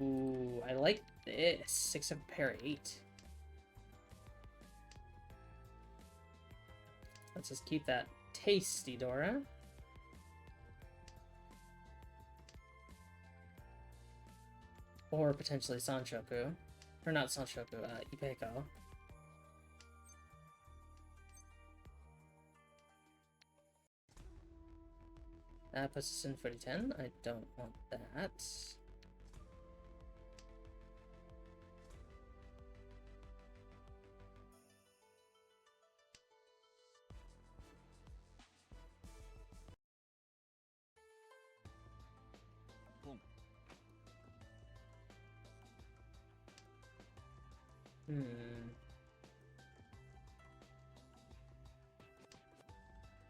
Ooh, I like this. 6 of pair 8. Let's just keep that tasty, Dora. Or potentially Sanshoku. Or not Sanshoku, Ipeko. That puts us in footy 10. I don't want that.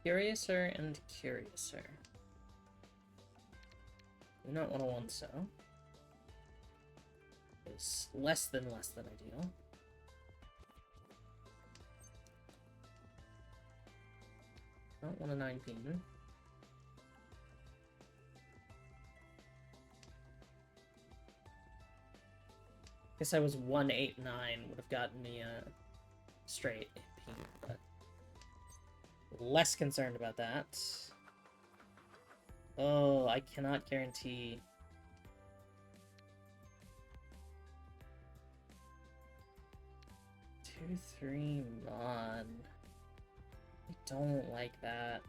Curiouser and Curiouser. Do not want to want so. It's less than ideal. Don't want a 9 pin. Guess I was 189 would have gotten me a straight pin, but less concerned about that. Oh, I cannot guarantee. Two, 3 Mon. I don't like that.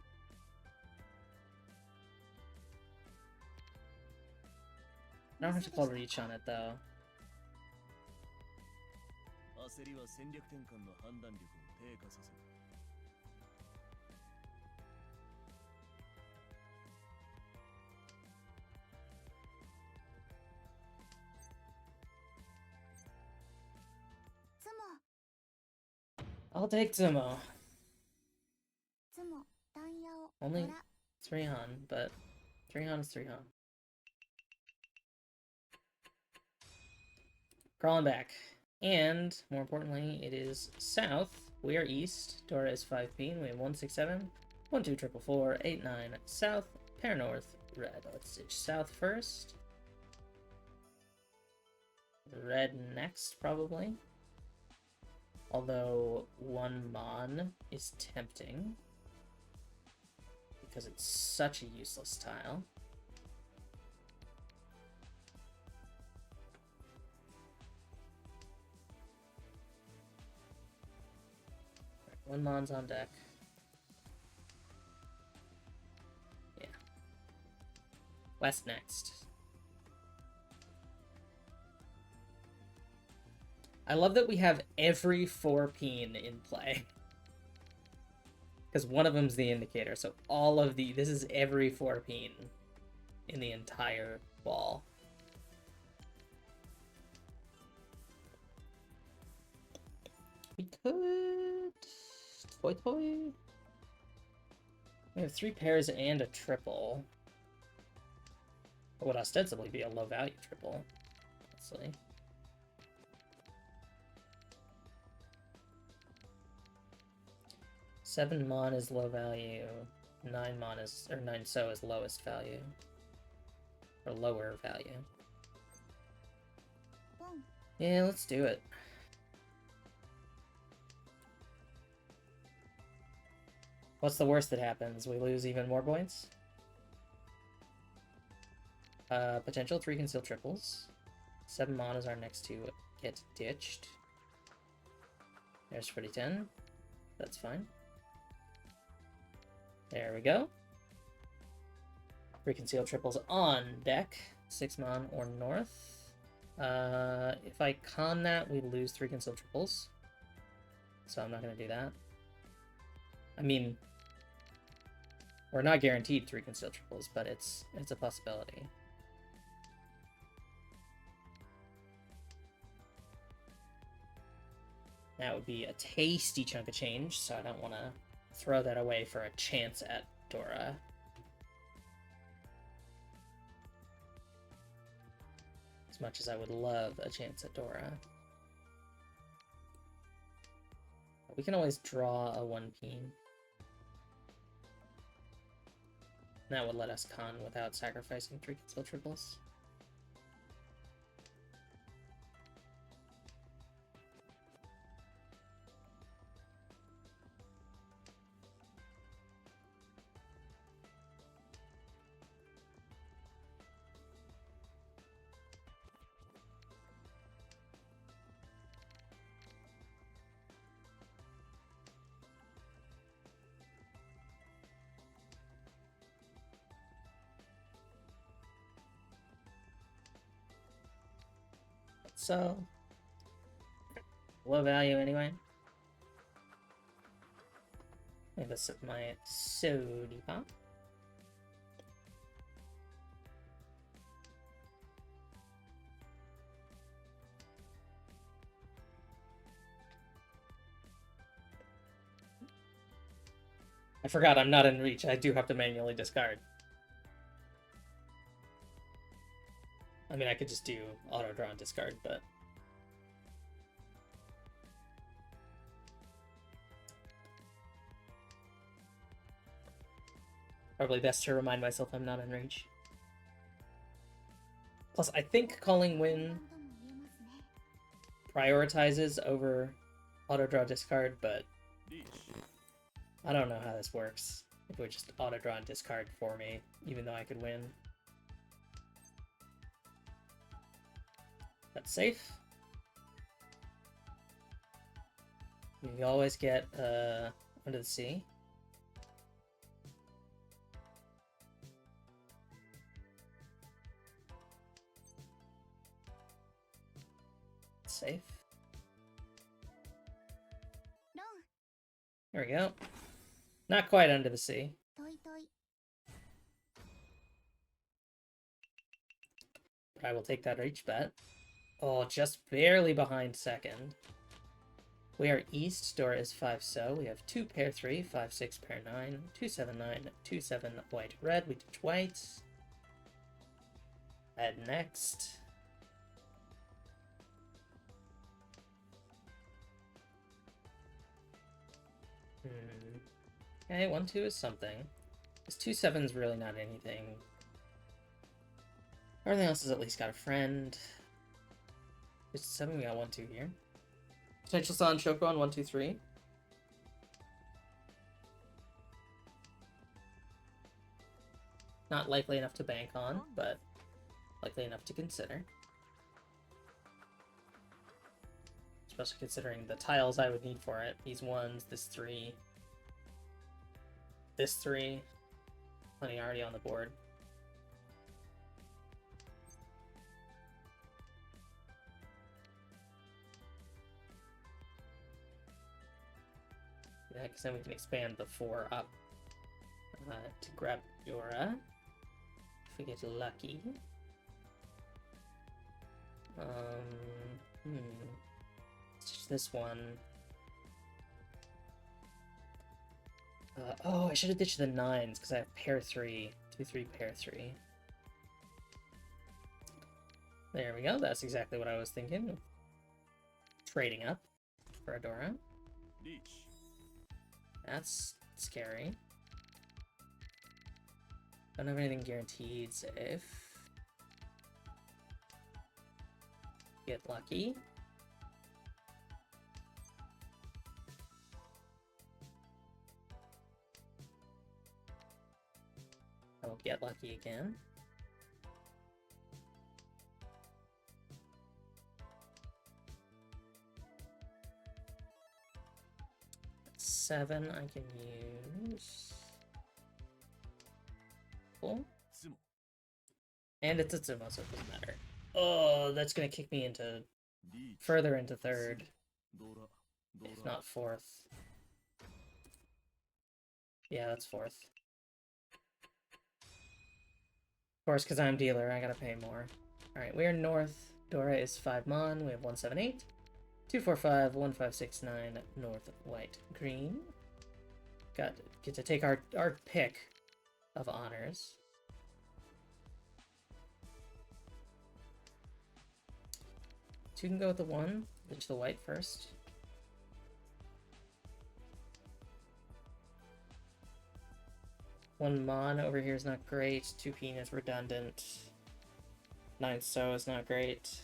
I don't have to call reach on it though. I'll take Zumo. Only 3 Han, but 3 Han is 3 Han. Crawling back. And, more importantly, it is south. We are east. Dora is 5P. We have 167, 12444, 89 south, pair north, red. Let's stitch south first. Red next, probably. Although 1 Mon is tempting. Because it's such a useless tile. Right, 1 Mon's on deck. Yeah. West next. I love that we have every 4-peen in play. Because one of them's the indicator, so all of the... This is every 4-peen in the entire ball. We could... Toy? We have 3 pairs and a triple. It would ostensibly be a low-value triple, honestly. Seven Mon is low value. 9 Mon is, or 9 So is lowest value. Or lower value. Yeah, let's do it. What's the worst that happens? We lose even more points? Potential 3 concealed triples. 7 Mon is our next to get ditched. There's Footy 10. That's fine. There we go. 3 concealed triples on deck. 6 Mon or north. If I con that, we lose 3 concealed triples. So I'm not going to do that. I mean, we're not guaranteed 3 concealed triples, but it's a possibility. That would be a tasty chunk of change, so I don't want to throw that away for a chance at Dora. As much as I would love a chance at Dora. We can always draw a 1P. That would let us con without sacrificing 3 concealed triples. So, low value anyway. Maybe this is my soda pop. I forgot I'm not in reach. I do have to manually discard. I mean, I could just do auto draw and discard, but probably best to remind myself I'm not in reach. Plus, I think calling win prioritizes over auto draw discard, but I don't know how this works. It would just auto draw and discard for me, even though I could win. That's safe. You always get Under the Sea. Safe. There we go. Not quite Under the Sea. But I will take that reach bet. Oh, just barely behind second. We are east. Dora is 5 so. We have 2 pair 3, 5 6 pair 9, 2 7 9, 2 7 white red. We touch white. Add next. Okay, 1 2 is something. This 2 7 is really not anything. Everything else has at least got a friend. There's 7, we got 1 2 here. Potential San Shoko on 1 2 3. Not likely enough to bank on, but likely enough to consider. Especially considering the tiles I would need for it. These ones, this 3. This 3. Plenty already on the board. Yeah, because then we can expand the 4 up to grab Dora. If we get lucky. Let's ditch this one. Oh, I should have ditched the 9s because I have pair 3. 2 3 pair 3. There we go. That's exactly what I was thinking. Trading up for a Dora. That's scary. Don't have anything guaranteed. Safe. Get lucky. I will get lucky again. Seven I can use. Cool. And it's a Tsumo, so it doesn't matter. Oh, that's gonna kick me into further into third, if not fourth. Yeah, that's fourth. Of course, because I'm dealer, I gotta pay more. Alright, we are north. Dora is 5 mon. We have 178. 245, 1569, north, white, green. Get to take our pick of honors. So you can go with the 1, which the white first. One mon over here is not great. 2 peen is redundant. 9 so is not great.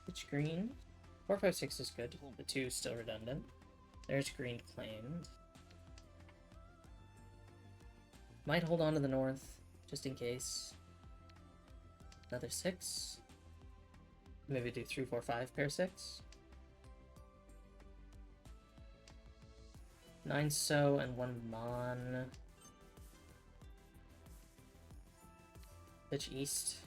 Which green? 456 is good. The 2 is still redundant. There's green claimed. Might hold on to the north, just in case. Another 6. Maybe do 3, 4, 5, pair 6. 9 so and 1 mon. Pitch east.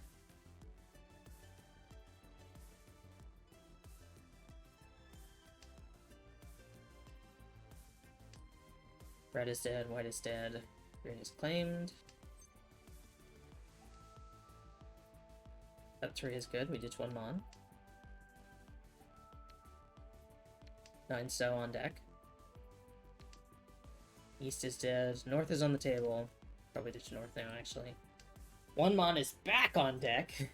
Red is dead, white is dead, green is claimed. That 3 is good, we ditch 1 mon. 9 so on deck. East is dead, north is on the table. Probably ditch north now, actually. 1 mon is back on deck!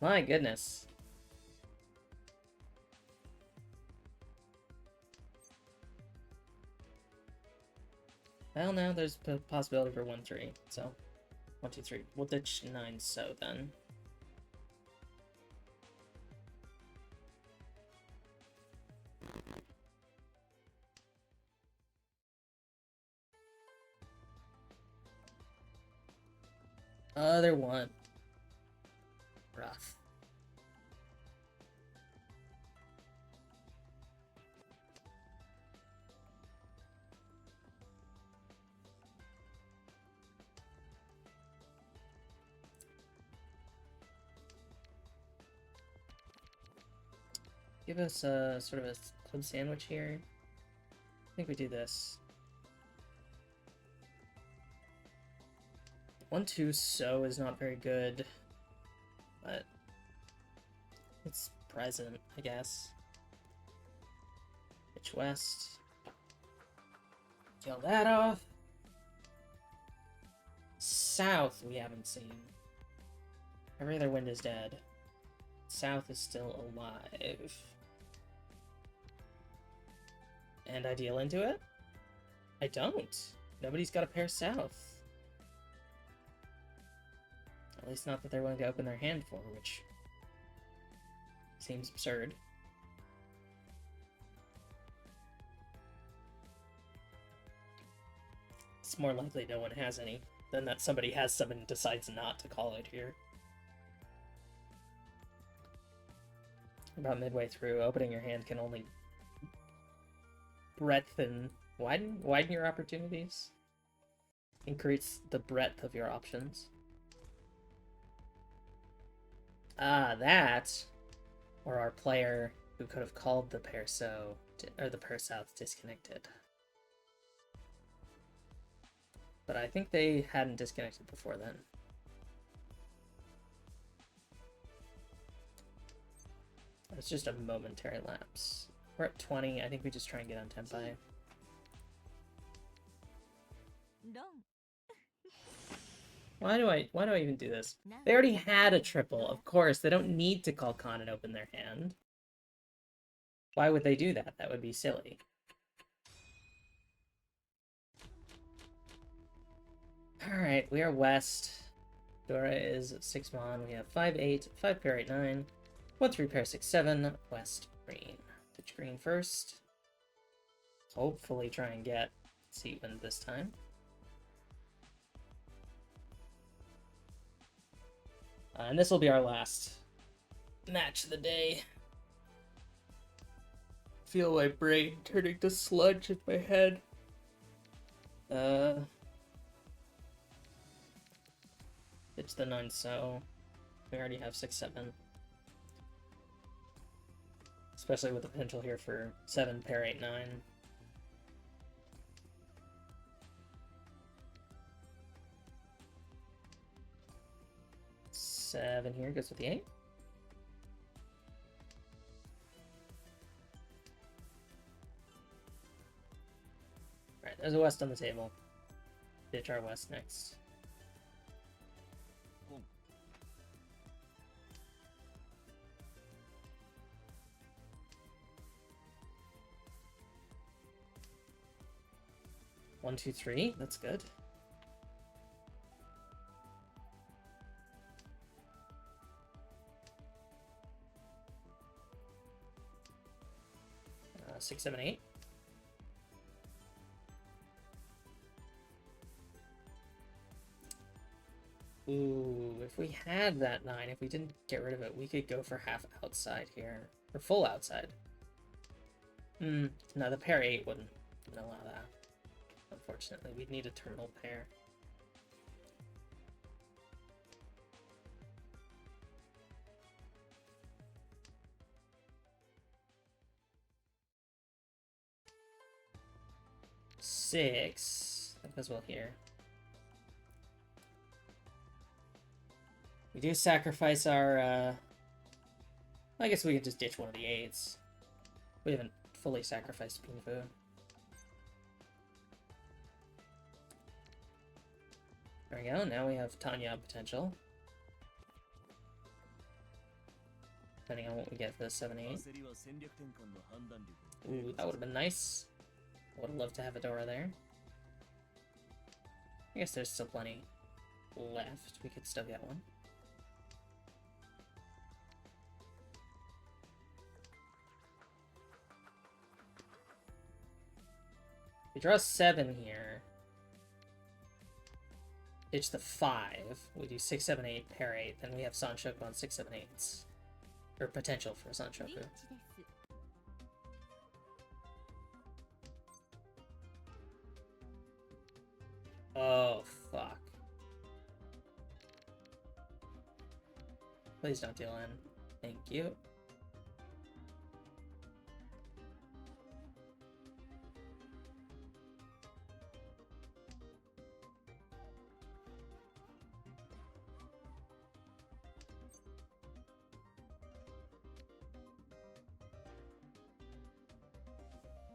My goodness. Well, now there's a possibility for 1-3, so 1, 2, 3. We'll ditch 9 so then. Other one. Rough. Give us a sort of a club sandwich here. I think we do this. 1-2 so is not very good, but it's present, I guess. Pitch west. Kill that off. South we haven't seen. Every other wind is dead. South is still alive. And I deal into it? I don't. Nobody's got a pair south. At least not that they're willing to open their hand for, which seems absurd. It's more likely no one has any than that somebody has some and decides not to call it here. About midway through, opening your hand can only breadth and widen your opportunities. Increase the breadth of your options. Ah, that, or our player who could have called the pair so, or the pair south disconnected. But I think they hadn't disconnected before then. It's just a momentary lapse. We're at 20. I think we just try and get on tempi. Why do I even do this? They already had a triple. Of course, they don't need to call con and open their hand. Why would they do that? That would be silly. Alright, we are west. Dora is 6 mon. We have 5-8, 5 pair 8-9, 1-3 pair 6-7, west green. Pitch green first. Hopefully try and get seat win this time. And this will be our last match of the day. Feel my brain turning to sludge in my head. It's the 9, so we already have 6, 7. Especially with the potential here for 7, pair 8, 9. 7 here goes with the 8. Alright, there's a west on the table. Ditch our west next. One, two, three. That's good. Six, seven, eight. Ooh, if we had that 9, if we didn't get rid of it, we could go for half outside here. Or full outside. No, the pair 8 wouldn't allow that. Unfortunately, we'd need a terminal pair. Six. That goes well here. We do sacrifice our, I guess we could just ditch one of the 8s. We haven't fully sacrificed Pinfu. There we go, now we have Tanya potential. Depending on what we get for the 7-8. Ooh, that would have been nice. Would have loved to have a Dora there. I guess there's still plenty left. We could still get one. We draw 7 here. Ditch the 5. We do 6, 7, 8, pair 8. Then we have Sanshoku on 6, 7, 8s. Or potential for Sanshoku. Oh, fuck. Please don't deal in. Thank you.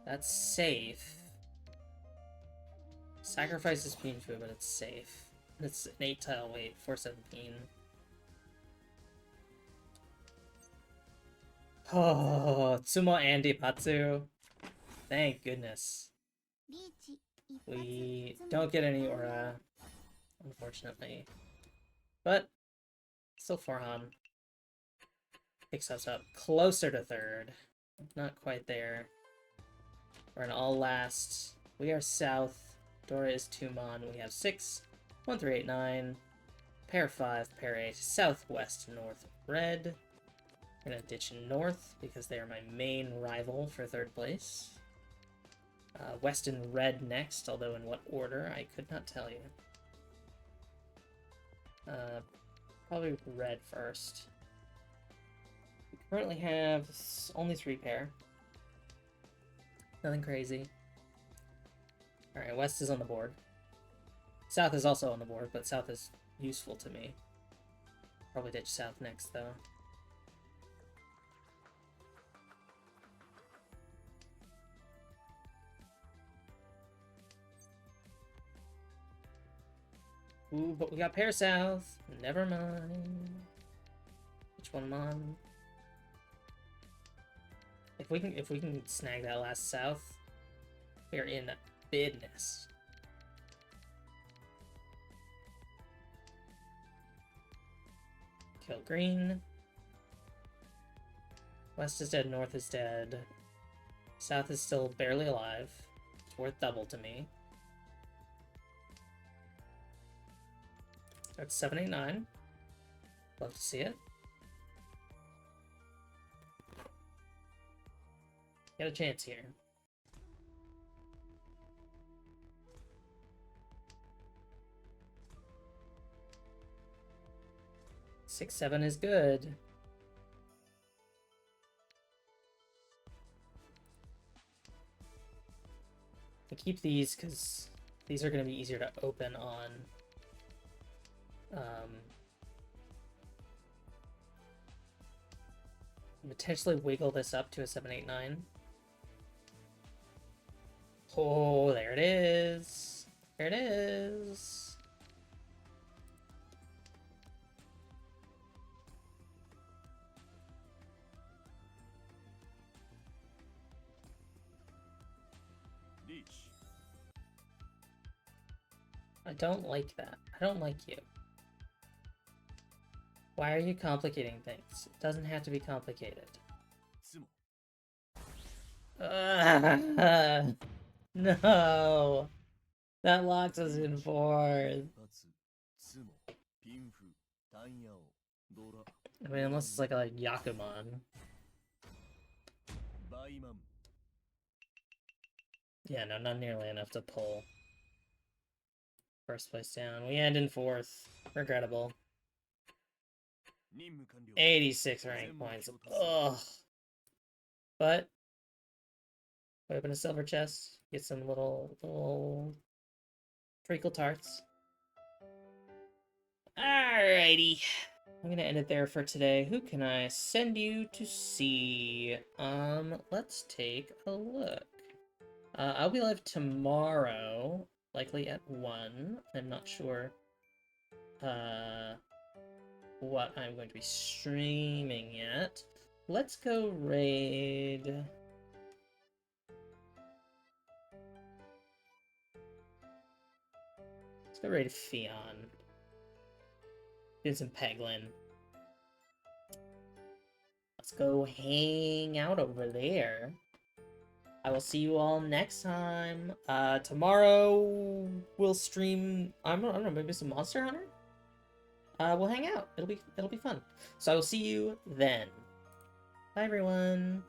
That's safe. Sacrifices Pinfu, but it's safe. It's an 8-tile weight, 417. Oh, Tsumo and Ipatsu. Thank goodness. We don't get any aura, unfortunately. But, still 4-han. Picks us up closer to 3rd. Not quite there. We're in all last. We are south. Dora is 2-mon. We have 6. 1, 3, 8, 9. Pair 5, pair 8. Southwest, north, red. I'm gonna ditch north because they are my main rival for 3rd place. West and red next, although in what order, I could not tell you. Probably red first. We currently have only 3 pair. Nothing crazy. Alright, west is on the board. South is also on the board, but south is useful to me. Probably ditch south next, though. Ooh, but we got pair south. Never mind. Which one, Mon? If we can snag that last south, we're in business. Kill green. West is dead, north is dead. South is still barely alive. It's worth double to me. That's 7, 8, 9. Love to see it. Got a chance here. 6-7 is good. I keep these because these are going to be easier to open on potentially wiggle this up to a 7-8-9. Oh, there it is. There it is. I don't like that. I don't like you. Why are you complicating things? It doesn't have to be complicated. No! That locks us in fourth. I mean, unless it's like a Yakuman. Yeah, no, not nearly enough to pull. First place down. We end in fourth. Regrettable. 86 rank points. Ugh. But we open a silver chest. Get some little treacle tarts. Alrighty. I'm gonna end it there for today. Who can I send you to see? Let's take a look. I'll be live tomorrow, likely at 1. I'm not sure what I'm going to be streaming yet. Let's go raid. Let's go raid Fion. Do some Peglin. Let's go hang out over there. I will see you all next time. Tomorrow we'll stream. I don't know, maybe some Monster Hunter. We'll hang out. It'll be fun. So I will see you then. Bye, everyone.